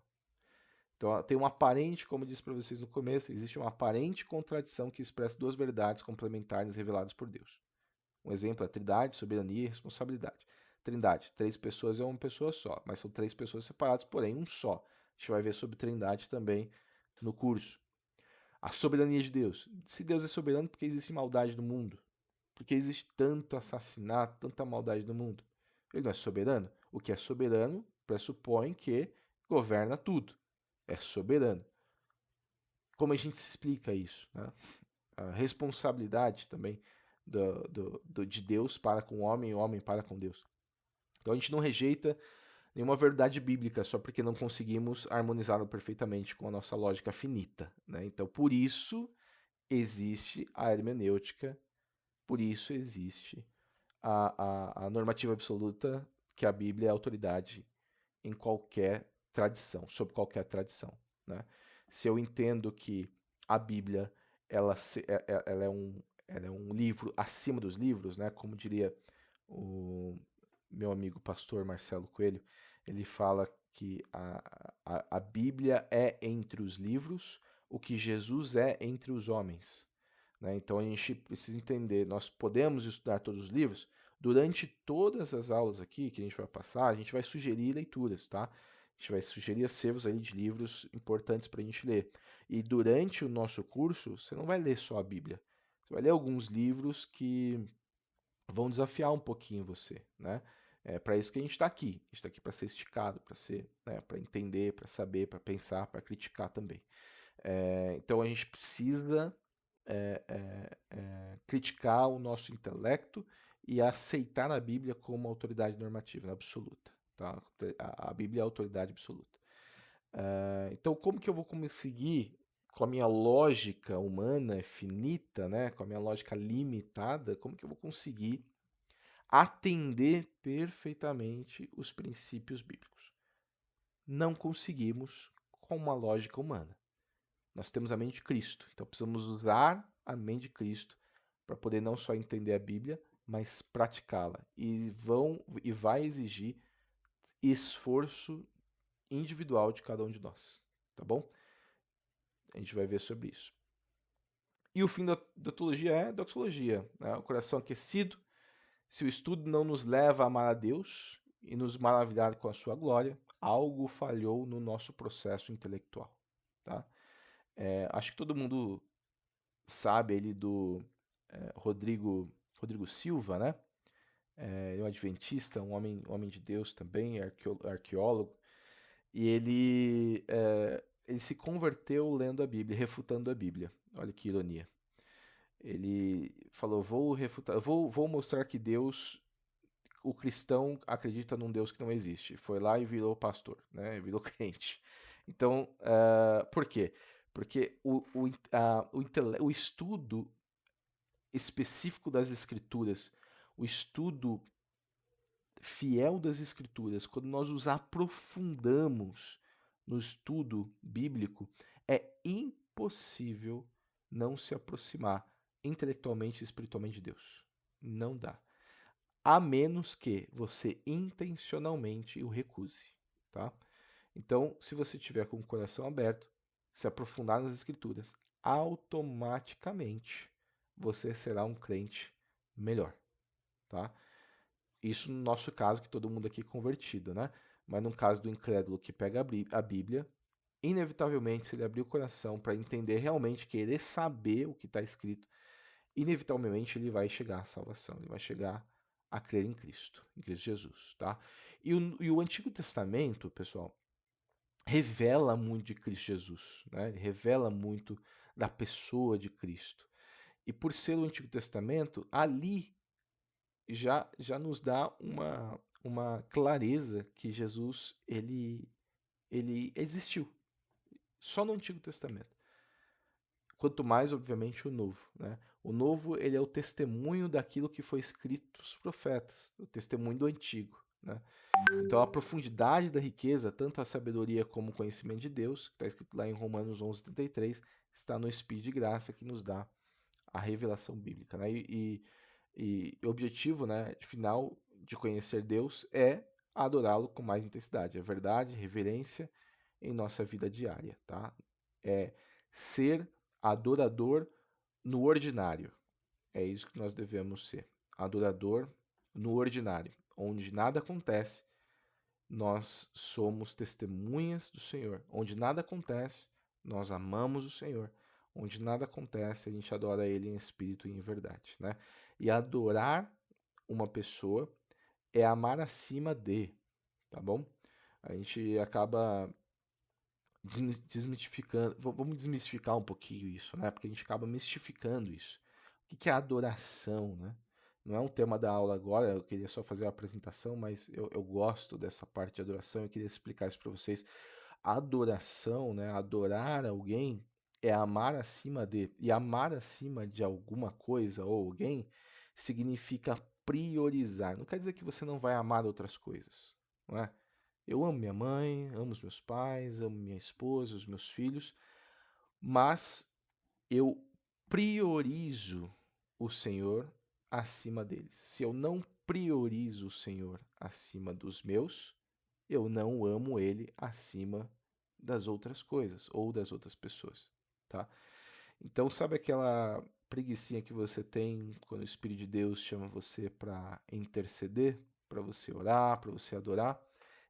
Então tem uma aparente, como eu disse para vocês no começo, existe uma aparente contradição que expressa duas verdades complementares reveladas por Deus. Um exemplo é trindade, soberania e responsabilidade. Trindade, três pessoas é uma pessoa só, mas são três pessoas separadas, porém um só. A gente vai ver sobre trindade também no curso. A soberania de Deus. Se Deus é soberano, por que existe maldade no mundo? Por que existe tanto assassinato, tanta maldade no mundo? Ele não é soberano? O que é soberano pressupõe que governa tudo. É soberano. Como a gente se explica isso? Né? A responsabilidade também de Deus para com o homem para com Deus. Então a gente não rejeita nenhuma verdade bíblica só porque não conseguimos harmonizá-la perfeitamente com a nossa lógica finita. Né? Então por isso existe a hermenêutica, por isso existe a normativa absoluta que a Bíblia é autoridade em qualquer tradição, sobre qualquer tradição. Né? Se eu entendo que a Bíblia ela é um livro acima dos livros, né? Como diria o meu amigo pastor Marcelo Coelho, ele fala que a Bíblia é entre os livros o que Jesus é entre os homens. Né? Então a gente precisa entender, nós podemos estudar todos os livros. Durante todas as aulas aqui que a gente vai passar, a gente vai sugerir leituras, tá? A gente vai sugerir acervos aí de livros importantes para a gente ler. E durante o nosso curso, você não vai ler só a Bíblia. Você vai ler alguns livros que vão desafiar um pouquinho você, né? É para isso que a gente está aqui. A gente está aqui para ser esticado, para ser, né, para entender, para saber, para pensar, para criticar também. Então a gente precisa criticar o nosso intelecto e aceitar a Bíblia como autoridade normativa absoluta. Tá? A Bíblia é a autoridade absoluta. Então, como que eu vou conseguir, com a minha lógica humana finita, né, com a minha lógica limitada, como que eu vou conseguir atender perfeitamente os princípios bíblicos? Não conseguimos com uma lógica humana. Nós temos a mente de Cristo, então precisamos usar a mente de Cristo para poder não só entender a Bíblia, mas praticá-la. E vai exigir esforço individual de cada um de nós, tá bom? A gente vai ver sobre isso. E o fim da teologia é doxologia, né? O coração aquecido. Se o estudo não nos leva a amar a Deus e nos maravilhar com a sua glória, algo falhou no nosso processo intelectual, tá? Acho que todo mundo sabe ele do Rodrigo Silva, né? Ele é um adventista, um homem de Deus também, arqueólogo. E ele se converteu lendo a Bíblia, refutando a Bíblia. Olha que ironia. Ele falou: vou refutar, vou mostrar que Deus, o cristão acredita num Deus que não existe. Foi lá e virou pastor, né? Virou crente. Então, por quê? Porque o estudo específico das Escrituras, o estudo fiel das Escrituras, quando nós os aprofundamos no estudo bíblico, é impossível não se aproximar intelectualmente e espiritualmente de Deus. Não dá. A menos que você intencionalmente o recuse, tá? Então, se você tiver com o coração aberto, se aprofundar nas Escrituras, automaticamente você será um crente melhor, tá? Isso no nosso caso, que todo mundo aqui é convertido, né? Mas no caso do incrédulo que pega a Bíblia, inevitavelmente, se ele abrir o coração para entender realmente, querer saber o que está escrito, inevitavelmente ele vai chegar à salvação, ele vai chegar a crer em Cristo Jesus, tá? E o Antigo Testamento, pessoal, revela muito de Cristo Jesus, né? Ele revela muito da pessoa de Cristo. E por ser o Antigo Testamento, ali já nos dá uma clareza que Jesus ele existiu só no Antigo Testamento. Quanto mais, obviamente, o Novo, né? O Novo, ele é o testemunho daquilo que foi escrito os profetas, o testemunho do Antigo, né? Então, a profundidade da riqueza, tanto a sabedoria como o conhecimento de Deus, que está escrito lá em Romanos 11:33, está no Espírito de graça que nos dá a revelação bíblica, né? E o objetivo, né, final de conhecer Deus é adorá-lo com mais intensidade. É verdade, reverência em nossa vida diária, tá? É ser adorador no ordinário. É isso que nós devemos ser. Adorador no ordinário, onde nada acontece, nós somos testemunhas do Senhor. Onde nada acontece, nós amamos o Senhor. onde nada acontece, a gente adora ele em espírito e em verdade, né? E adorar uma pessoa é amar acima de, tá bom? A gente acaba desmistificando, vamos desmistificar um pouquinho isso, né? Porque a gente acaba mistificando isso. O que é adoração, né? Não é um tema da aula agora, eu queria só fazer uma apresentação, mas eu gosto dessa parte de adoração, eu queria explicar isso para vocês. Adoração, né? Adorar alguém é amar acima de. E amar acima de alguma coisa ou alguém significa priorizar. Não quer dizer que você não vai amar outras coisas, não é? Eu amo minha mãe, amo os meus pais, amo minha esposa, os meus filhos, mas eu priorizo o Senhor acima deles. Se eu não priorizo o Senhor acima dos meus, eu não amo ele acima das outras coisas ou das outras pessoas, tá? Então, sabe aquela preguicinha que você tem quando o Espírito de Deus chama você para interceder, para você orar, para você adorar?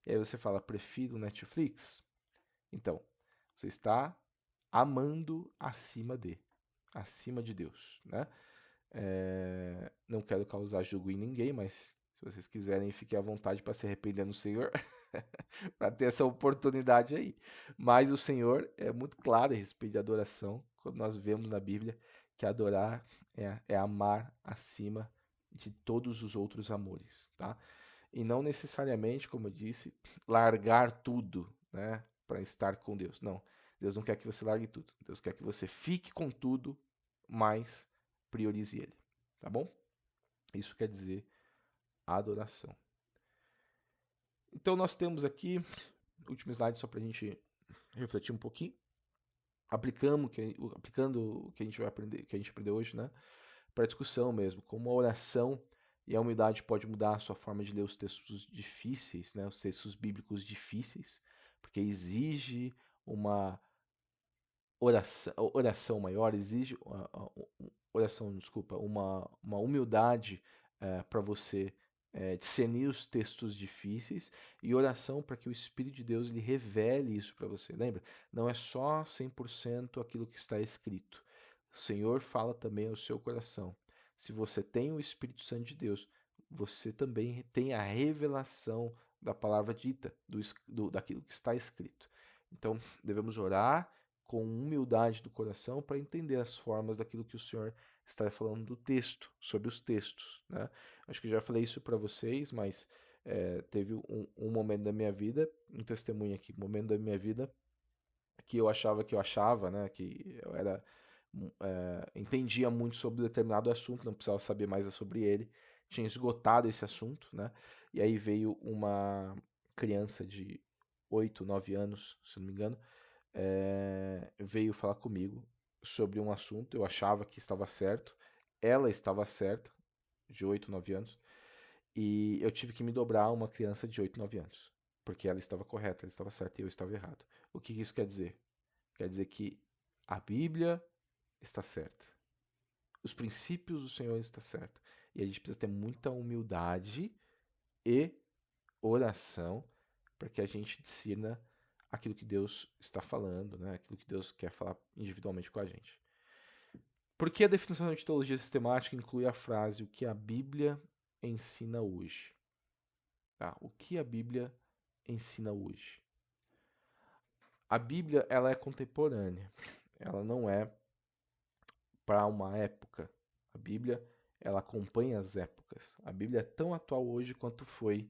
E aí você fala, prefiro Netflix? Então, você está amando acima de Deus, né? Não quero causar julgo em ninguém, mas se vocês quiserem, fiquem à vontade para se arrepender no Senhor, para ter essa oportunidade aí. Mas o Senhor é muito claro a respeito de adoração, quando nós vemos na Bíblia que adorar é amar acima de todos os outros amores, tá? E não necessariamente, como eu disse, largar tudo, né, para estar com Deus. Não, Deus não quer que você largue tudo. Deus quer que você fique com tudo, mas priorize Ele, tá bom? Isso quer dizer adoração. Então nós temos aqui, último slide só para a gente refletir um pouquinho, aplicando o que a gente vai aprender, que a gente aprendeu hoje, né, para discussão mesmo, como a oração e a humildade pode mudar a sua forma de ler os textos difíceis, né, os textos bíblicos difíceis, porque exige uma oração maior, exige uma humildade para você discernir os textos difíceis e oração para que o Espírito de Deus lhe revele isso para você. Lembra? Não é só 100% aquilo que está escrito. O Senhor fala também ao seu coração. Se você tem o Espírito Santo de Deus, você também tem a revelação da palavra dita, daquilo que está escrito. Então, devemos orar com humildade do coração para entender as formas daquilo que o Senhor está falando do texto, sobre os textos, né? Acho que já falei isso para vocês, mas teve um momento da minha vida, um testemunho aqui, um momento da minha vida que eu achava, né, que eu era entendia muito sobre determinado assunto, não precisava saber mais sobre ele, tinha esgotado esse assunto, né? E aí veio uma criança de 8, 9 anos, se não me engano, veio falar comigo sobre um assunto. Eu achava que estava certo, ela estava certa, de 8, 9 anos, e eu tive que me dobrar a uma criança de 8, 9 anos, porque ela estava correta, ela estava certa e eu estava errado. O que isso quer dizer? Quer dizer que a Bíblia está certa, os princípios do Senhor estão certos, e a gente precisa ter muita humildade e oração para que a gente discirna aquilo que Deus está falando, né? Aquilo que Deus quer falar individualmente com a gente. Por que a definição de teologia sistemática inclui a frase o que a Bíblia ensina hoje? O que a Bíblia ensina hoje? A Bíblia ela é contemporânea, ela não é para uma época. A Bíblia ela acompanha as épocas. A Bíblia é tão atual hoje quanto foi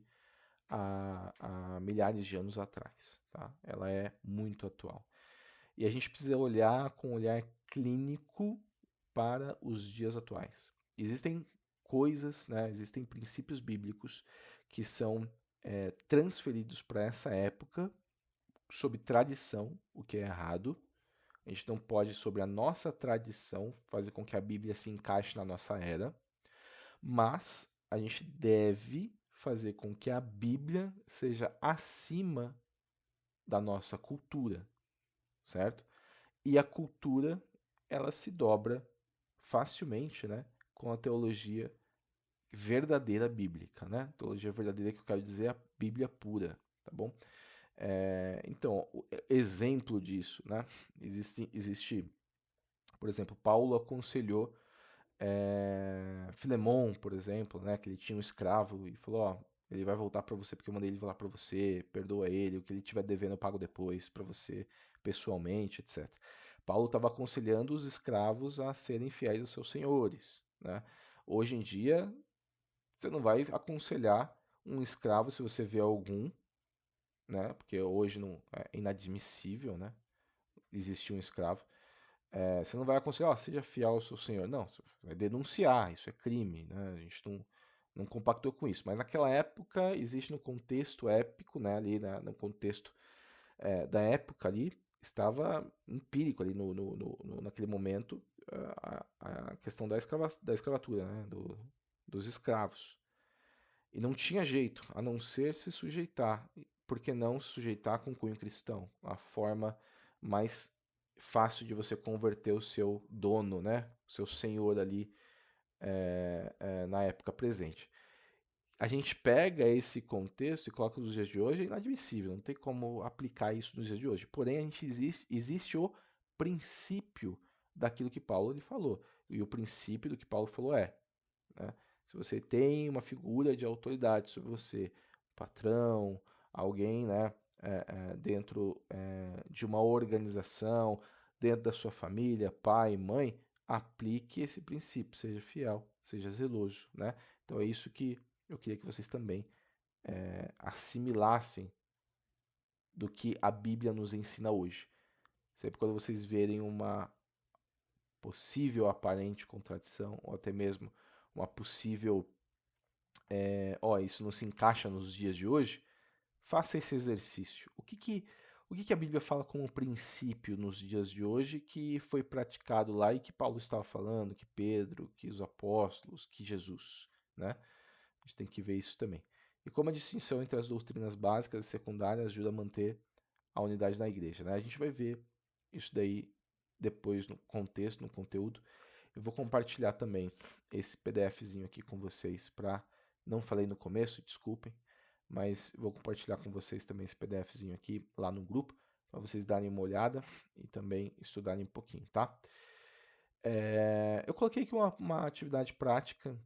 há milhares de anos atrás. Tá? Ela é muito atual. E a gente precisa olhar com um olhar clínico para os dias atuais. Existem coisas, né, existem princípios bíblicos que são transferidos para essa época sob tradição, o que é errado. A gente não pode, sobre a nossa tradição, fazer com que a Bíblia se encaixe na nossa era, mas a gente deve fazer com que a Bíblia seja acima da nossa cultura, certo? E a cultura, ela se dobra facilmente, né, com a teologia verdadeira bíblica, né? Teologia verdadeira que eu quero dizer é a Bíblia pura, tá bom? Então, exemplo disso, né? Existe Por exemplo, Paulo aconselhou Filemon, por exemplo, né, que ele tinha um escravo e falou, ó, ele vai voltar para você porque eu mandei ele voltar para você, perdoa ele, o que ele tiver devendo eu pago depois para você, pessoalmente, etc. Paulo estava aconselhando os escravos a serem fiéis aos seus senhores, né? Hoje em dia, você não vai aconselhar um escravo se você vê algum, né? Porque hoje não é inadmissível, né? Existir um escravo. Você não vai aconselhar, ó, seja fiel ao seu senhor. Não, você vai denunciar, isso é crime, né? A gente não compactou com isso. Mas naquela época, existe no contexto épico, né? Ali no contexto da época ali, estava empírico ali naquele momento a questão da escravatura, né? Dos escravos. E não tinha jeito, a não ser se sujeitar. Por que não se sujeitar com cunho cristão? A forma mais fácil de você converter o seu dono, né? O seu senhor ali na época presente. A gente pega esse contexto e coloca nos dias de hoje, é inadmissível, não tem como aplicar isso nos dias de hoje. Porém, existe o princípio daquilo que Paulo ele falou. E o princípio do que Paulo falou né? Se você tem uma figura de autoridade sobre você, patrão, alguém, né, dentro de uma organização, dentro da sua família, pai, mãe, aplique esse princípio, seja fiel, seja zeloso, né? Então é isso que eu queria que vocês também assimilassem do que a Bíblia nos ensina hoje. Sempre quando vocês verem uma possível aparente contradição, ou até mesmo uma possível isso não se encaixa nos dias de hoje, faça esse exercício. O que a Bíblia fala como princípio nos dias de hoje que foi praticado lá e que Paulo estava falando, que Pedro, que os apóstolos, que Jesus, né? A gente tem que ver isso também. E como a distinção entre as doutrinas básicas e secundárias ajuda a manter a unidade na igreja, né? A gente vai ver isso daí depois no contexto, no conteúdo. Eu vou compartilhar também esse PDFzinho aqui com vocês para não falei no começo, desculpem, mas vou compartilhar com vocês também esse PDFzinho aqui lá no grupo para vocês darem uma olhada e também estudarem um pouquinho, tá? Eu coloquei aqui uma atividade prática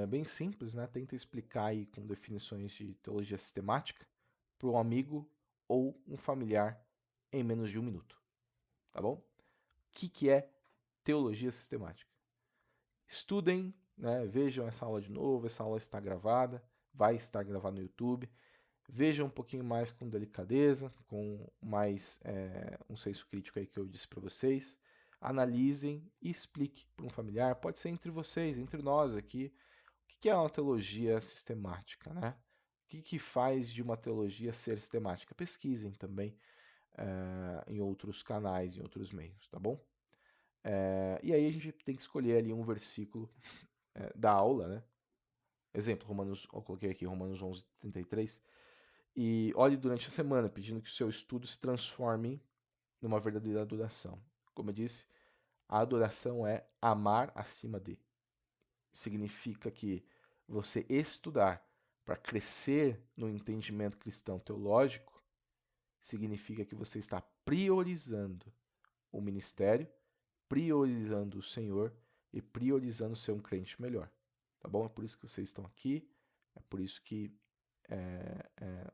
bem simples, né? Tenta explicar aí com definições de teologia sistemática para um amigo ou um familiar em menos de 1 minuto, tá bom? O que é teologia sistemática? Estudem, né? Vejam essa aula de novo, essa aula está gravada, vai estar gravada no YouTube. Vejam um pouquinho mais com delicadeza, com mais um senso crítico aí que eu disse para vocês. Analisem e explique para um familiar, pode ser entre vocês, entre nós aqui, o que é uma teologia sistemática, né? O que faz de uma teologia ser sistemática? Pesquisem também em outros canais, em outros meios, tá bom? E aí a gente tem que escolher ali um versículo da aula, né? Exemplo, eu coloquei aqui Romanos 11:33. E olhe durante a semana, pedindo que o seu estudo se transforme numa verdadeira adoração. Como eu disse, a adoração é amar acima de. Significa que você estudar para crescer no entendimento cristão teológico significa que você está priorizando o ministério, priorizando o Senhor e priorizando ser um crente melhor. Tá bom? É por isso que vocês estão aqui, é por isso que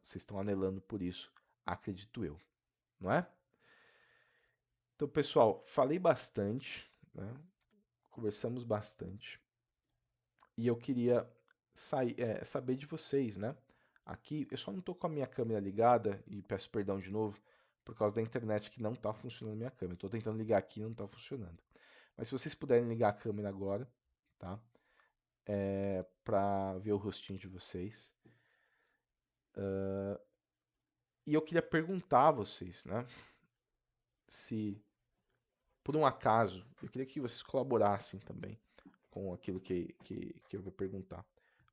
vocês estão anelando por isso, acredito eu, não é? Então, pessoal, falei bastante, né? Conversamos bastante, e eu queria saber de vocês, né? Aqui, eu só não tô com a minha câmera ligada, e peço perdão de novo, por causa da internet que não tá funcionando a minha câmera. Eu tô tentando ligar aqui e não tá funcionando. Mas se vocês puderem ligar a câmera agora, tá? Pra ver o rostinho de vocês. E eu queria perguntar a vocês, né? Se, por um acaso, eu queria que vocês colaborassem também com aquilo que eu vou perguntar.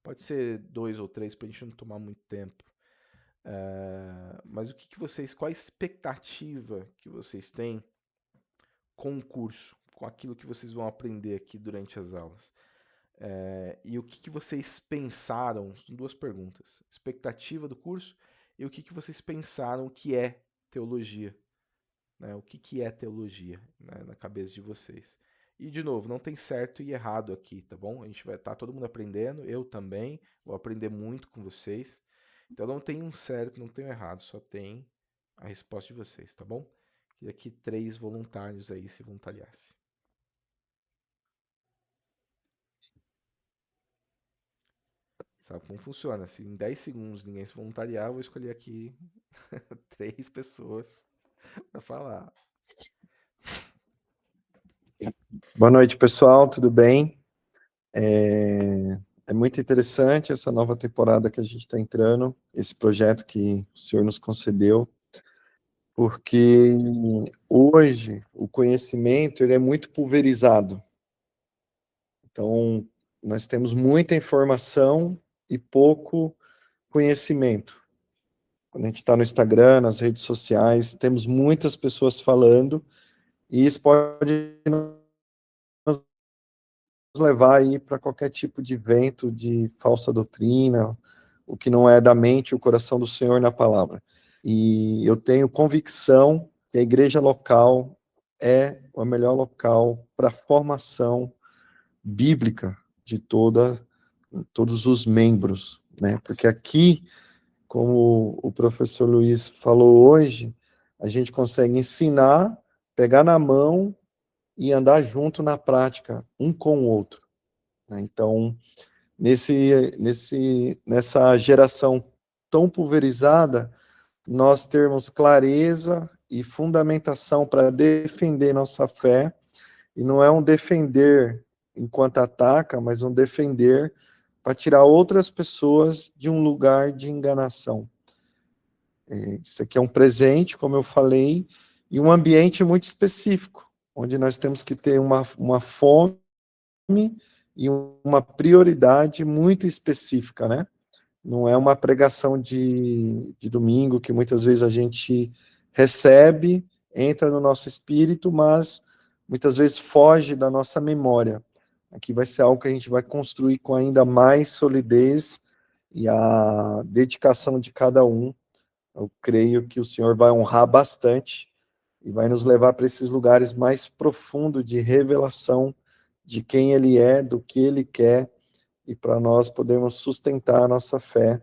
Pode ser 2 ou 3 para a gente não tomar muito tempo. Mas qual a expectativa que vocês têm com o curso, com aquilo que vocês vão aprender aqui durante as aulas? E o que vocês pensaram? São 2 perguntas. Expectativa do curso e o que vocês pensaram que é teologia, né? O que é teologia, né, na cabeça de vocês. E, de novo, não tem certo e errado aqui, tá bom? A gente vai estar todo mundo aprendendo, eu também, vou aprender muito com vocês. Então não tem um certo, não tem um errado, só tem a resposta de vocês, tá bom? Queria que 3 voluntários aí se voluntariassem. Sabe como funciona? Se em 10 segundos ninguém se voluntariar, eu vou escolher aqui 3 pessoas para falar. Boa noite, pessoal, tudo bem? É muito interessante essa nova temporada que a gente está entrando, esse projeto que o Senhor nos concedeu, porque hoje o conhecimento ele é muito pulverizado. Então, nós temos muita informação e pouco conhecimento. Quando a gente está no Instagram, nas redes sociais, temos muitas pessoas falando, e isso pode levar aí para qualquer tipo de vento de falsa doutrina, o que não é da mente e o coração do Senhor na palavra. E eu tenho convicção que a igreja local é o melhor local para a formação bíblica de todos os membros, né? Porque aqui, como o professor Luiz falou hoje, a gente consegue ensinar, pegar na mão e andar junto na prática, um com o outro, né? Então, nessa geração tão pulverizada, nós termos clareza e fundamentação para defender nossa fé, e não é um defender enquanto ataca, mas um defender para tirar outras pessoas de um lugar de enganação. Isso aqui é um presente, como eu falei, e um ambiente muito específico, onde nós temos que ter uma fome e uma prioridade muito específica, né? Não é uma pregação de domingo que muitas vezes a gente recebe, entra no nosso espírito, mas muitas vezes foge da nossa memória. Aqui vai ser algo que a gente vai construir com ainda mais solidez e a dedicação de cada um. Eu creio que o Senhor vai honrar bastante e vai nos levar para esses lugares mais profundos de revelação de quem Ele é, do que Ele quer, e para nós podermos sustentar a nossa fé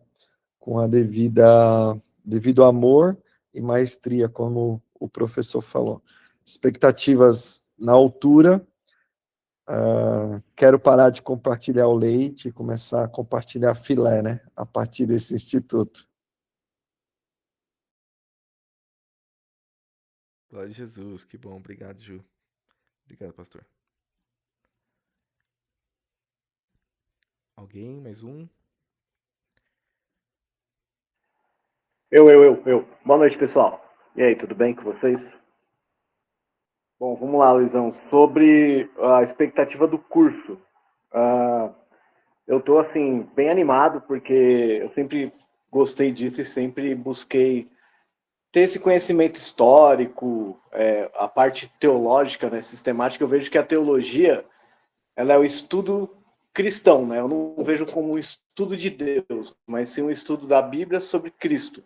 com a devido amor e maestria, como o professor falou. Expectativas na altura. Quero parar de compartilhar o leite e começar a compartilhar filé, né? A partir desse instituto. Glória a Jesus, que bom. Obrigado, Ju. Obrigado, pastor. Alguém? Mais um? Eu. Boa noite, pessoal. E aí, tudo bem com vocês? Bom, vamos lá, Luizão. Sobre a expectativa do curso. Eu estou, assim, bem animado, porque eu sempre gostei disso e sempre busquei ter esse conhecimento histórico, a parte teológica, né, sistemática. Eu vejo que a teologia, ela é o estudo cristão, né? Eu não vejo como um estudo de Deus, mas sim um estudo da Bíblia sobre Cristo.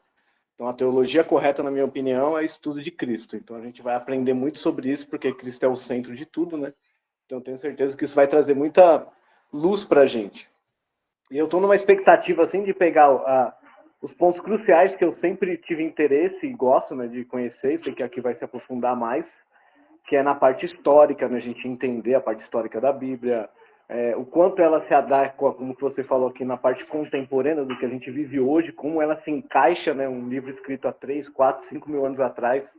Então, a teologia correta, na minha opinião, é estudo de Cristo. Então, a gente vai aprender muito sobre isso, porque Cristo é o centro de tudo, né? Então, eu tenho certeza que isso vai trazer muita luz para a gente. E eu estou numa expectativa, assim, de pegar os pontos cruciais que eu sempre tive interesse e gosto, né, de conhecer, sei que aqui vai se aprofundar mais, que é na parte histórica, né, a gente entender a parte histórica da Bíblia, o quanto ela se adequa, como você falou aqui, na parte contemporânea do que a gente vive hoje, como ela se encaixa, né, um livro escrito há 3, 4, 5 mil anos atrás,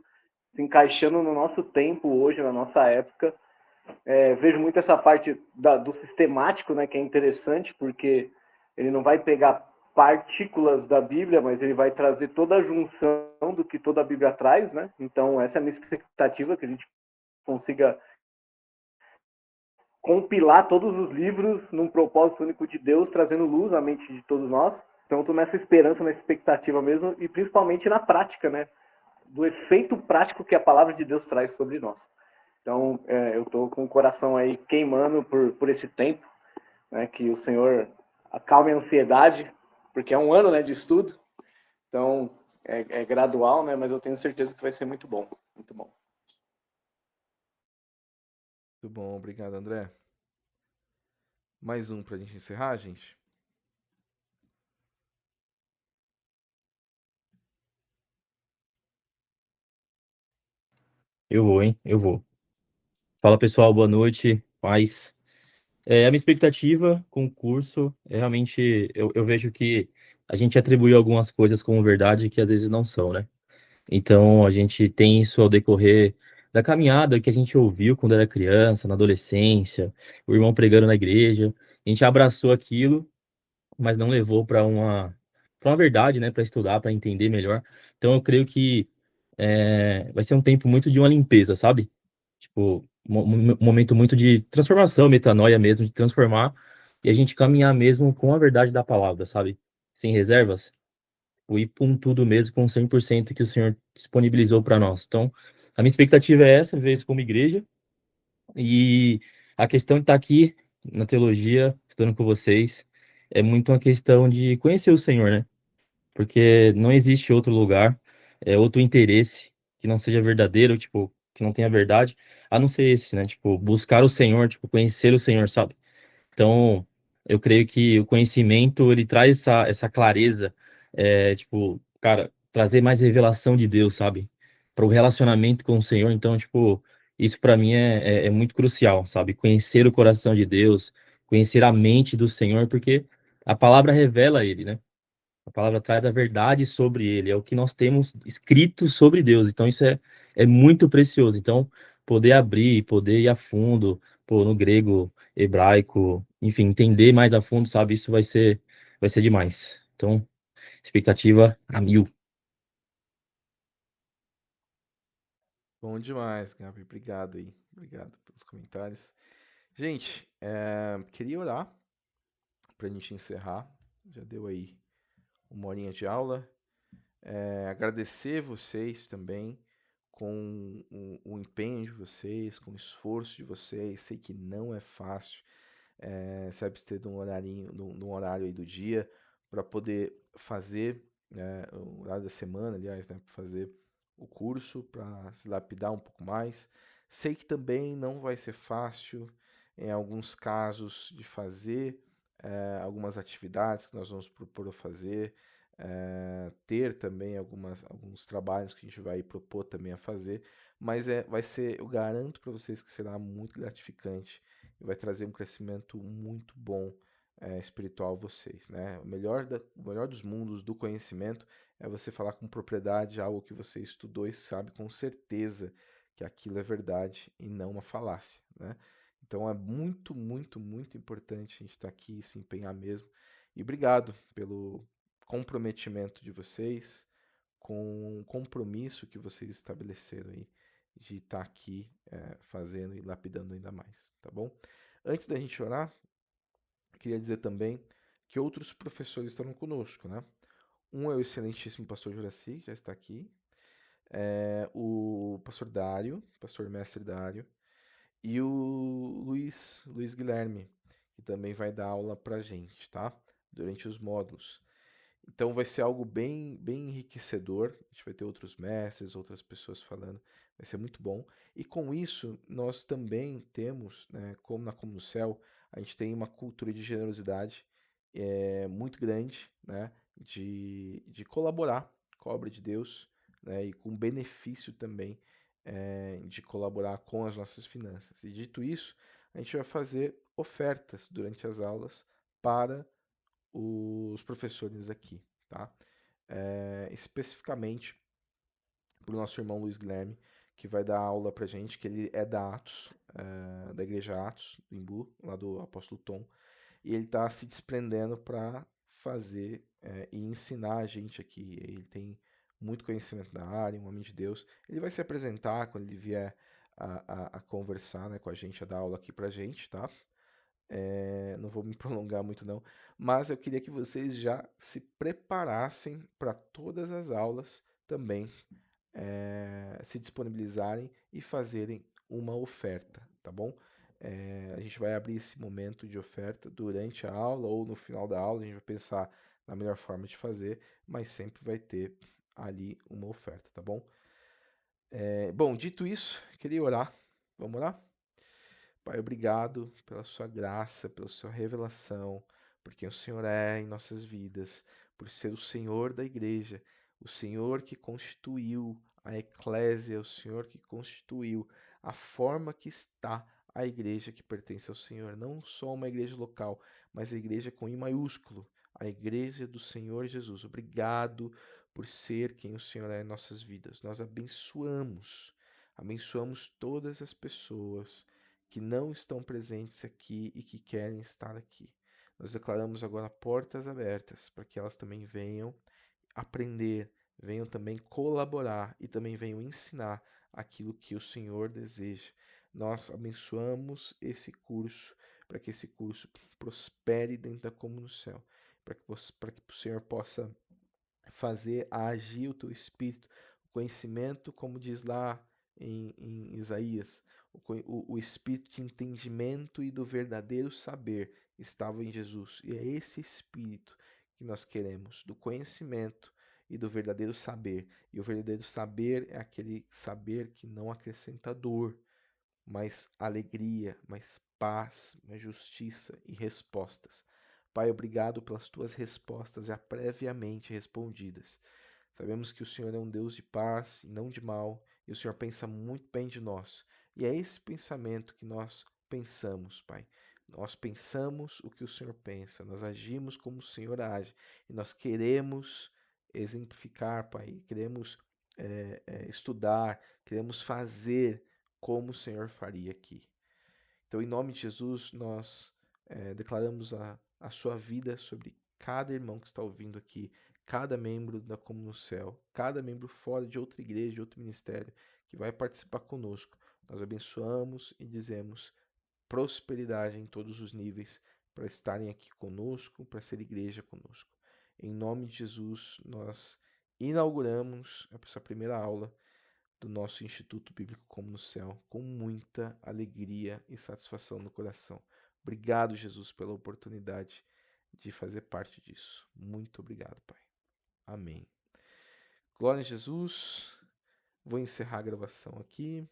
se encaixando no nosso tempo hoje, na nossa época. Vejo muito essa parte do sistemático, né, que é interessante, porque ele não vai pegar partículas da Bíblia, mas ele vai trazer toda a junção do que toda a Bíblia traz, né? Então, essa é a minha expectativa, que a gente consiga compilar todos os livros num propósito único de Deus, trazendo luz à mente de todos nós. Então, eu estou nessa esperança, nessa expectativa mesmo, e principalmente na prática, né? Do efeito prático que a palavra de Deus traz sobre nós. Então, eu estou com o coração aí queimando por esse tempo, né? Que o Senhor acalme a ansiedade, porque é um ano, né, de estudo. Então, é gradual, né? Mas eu tenho certeza que vai ser muito bom, muito bom. Muito bom, obrigado, André. Mais um pra gente encerrar, gente? Eu vou, hein? Eu vou. Fala, pessoal, boa noite. Paz. A minha expectativa com o curso é realmente. Eu vejo que a gente atribui algumas coisas como verdade que às vezes não são, né? Então, a gente tem isso ao decorrer da caminhada que a gente ouviu quando era criança, na adolescência, o irmão pregando na igreja. A gente abraçou aquilo, mas não levou para uma verdade, né? Para estudar, para entender melhor. Então, eu creio que vai ser um tempo muito de uma limpeza, sabe? Tipo, um momento muito de transformação, metanoia mesmo, de transformar e a gente caminhar mesmo com a verdade da palavra, sabe? Sem reservas, tipo, ir com tudo mesmo, com 100% que o Senhor disponibilizou para nós. Então, a minha expectativa é essa, ver isso como igreja, e a questão de estar aqui na teologia, estudando com vocês, é muito uma questão de conhecer o Senhor, né? Porque não existe outro lugar, outro interesse que não seja verdadeiro, tipo, que não tenha verdade, a não ser esse, né? Tipo, buscar o Senhor, tipo, conhecer o Senhor, sabe? Então, eu creio que o conhecimento, ele traz essa clareza, tipo, cara, trazer mais revelação de Deus, sabe? Para o relacionamento com o Senhor. Então, tipo, isso para mim é muito crucial, sabe? Conhecer o coração de Deus, conhecer a mente do Senhor, porque a palavra revela ele, né? A palavra traz a verdade sobre ele, é o que nós temos escrito sobre Deus. Então, isso é muito precioso. Então, poder abrir, poder ir a fundo, pô, no grego, hebraico, enfim, entender mais a fundo, sabe? Isso vai ser demais. Então, expectativa a mil. Bom demais, Gabi. Obrigado aí. Obrigado pelos comentários. Gente, queria orar pra gente encerrar. Já deu aí uma horinha de aula. Agradecer vocês também com o empenho de vocês, com o esforço de vocês. Sei que não é fácil se abster de um horarinho, de um horário aí do dia para poder fazer, o horário da semana, aliás, né, para fazer o curso, para se lapidar um pouco mais. Sei que também não vai ser fácil, em alguns casos, de fazer algumas atividades que nós vamos propor a fazer, ter também alguns trabalhos que a gente vai propor também a fazer, mas vai ser, eu garanto para vocês que será muito gratificante e vai trazer um crescimento muito bom espiritual a vocês, né? O melhor dos mundos do conhecimento é você falar com propriedade algo que você estudou e sabe com certeza que aquilo é verdade e não uma falácia, né? Então é muito, muito, muito importante a gente estar aqui e se empenhar mesmo. E obrigado pelo comprometimento de vocês, com o compromisso que vocês estabeleceram aí de estar aqui fazendo e lapidando ainda mais, tá bom? Antes da gente orar, queria dizer também que outros professores estarão conosco, né? Um é o excelentíssimo pastor Juraci, já está aqui. O pastor Dário, pastor mestre Dário. E o Luiz Guilherme, que também vai dar aula pra gente, tá? Durante os módulos. Então vai ser algo bem, bem enriquecedor. A gente vai ter outros mestres, outras pessoas falando. Vai ser muito bom. E com isso, nós também temos, né, como no céu, a gente tem uma cultura de generosidade muito grande, né, de colaborar com a obra de Deus, né, e com benefício também de colaborar com as nossas finanças. E dito isso, a gente vai fazer ofertas durante as aulas para os professores aqui, tá? Especificamente para o nosso irmão Luiz Guilherme, que vai dar aula pra gente, que ele é da Atos, da igreja Atos, do Imbu, lá do apóstolo Tom, e ele está se desprendendo para fazer e ensinar a gente aqui. Ele tem muito conhecimento da área, um homem de Deus. Ele vai se apresentar quando ele vier a conversar, né, com a gente, a dar aula aqui pra gente, tá? Não vou me prolongar muito não, mas eu queria que vocês já se preparassem para todas as aulas também se disponibilizarem e fazerem uma oferta, tá bom? A gente vai abrir esse momento de oferta durante a aula ou no final da aula, a gente vai pensar na melhor forma de fazer, mas sempre vai ter ali uma oferta, tá bom? Bom, dito isso, queria orar. Vamos orar? Pai, obrigado pela sua graça, pela sua revelação, por quem o Senhor é em nossas vidas, por ser o Senhor da igreja, o Senhor que constituiu a eclésia, o Senhor que constituiu a forma que está a igreja que pertence ao Senhor, não só uma igreja local, mas a igreja com I maiúsculo, a igreja do Senhor Jesus. Obrigado por ser quem o Senhor é em nossas vidas. Nós abençoamos todas as pessoas que não estão presentes aqui e que querem estar aqui. Nós declaramos agora portas abertas para que elas também venham aprender, venham também colaborar e também venham ensinar aquilo que o Senhor deseja. Nós abençoamos esse curso para que esse curso prospere dentro da Como no Céu, para que o Senhor possa fazer agir o teu espírito, o conhecimento, como diz lá em Isaías, o espírito de entendimento e do verdadeiro saber estava em Jesus. E é esse espírito que nós queremos, do conhecimento e do verdadeiro saber. E o verdadeiro saber é aquele saber que não acrescenta dor, mas alegria, mais paz, mais justiça e respostas. Pai, obrigado pelas tuas respostas já previamente respondidas. Sabemos que o Senhor é um Deus de paz e não de mal, e o Senhor pensa muito bem de nós. E é esse pensamento que nós pensamos, Pai. Nós pensamos o que o Senhor pensa, nós agimos como o Senhor age, e nós queremos exemplificar, Pai, queremos estudar, queremos fazer como o Senhor faria aqui. Então, em nome de Jesus, nós declaramos a sua vida sobre cada irmão que está ouvindo aqui, cada membro da Como no Céu, cada membro fora de outra igreja, de outro ministério, que vai participar conosco. Nós abençoamos e dizemos prosperidade em todos os níveis para estarem aqui conosco, para ser igreja conosco. Em nome de Jesus, nós inauguramos essa primeira aula do nosso Instituto Bíblico Como no Céu, com muita alegria e satisfação no coração. Obrigado, Jesus, pela oportunidade de fazer parte disso. Muito obrigado, Pai. Amém. Glória a Jesus. Vou encerrar a gravação aqui.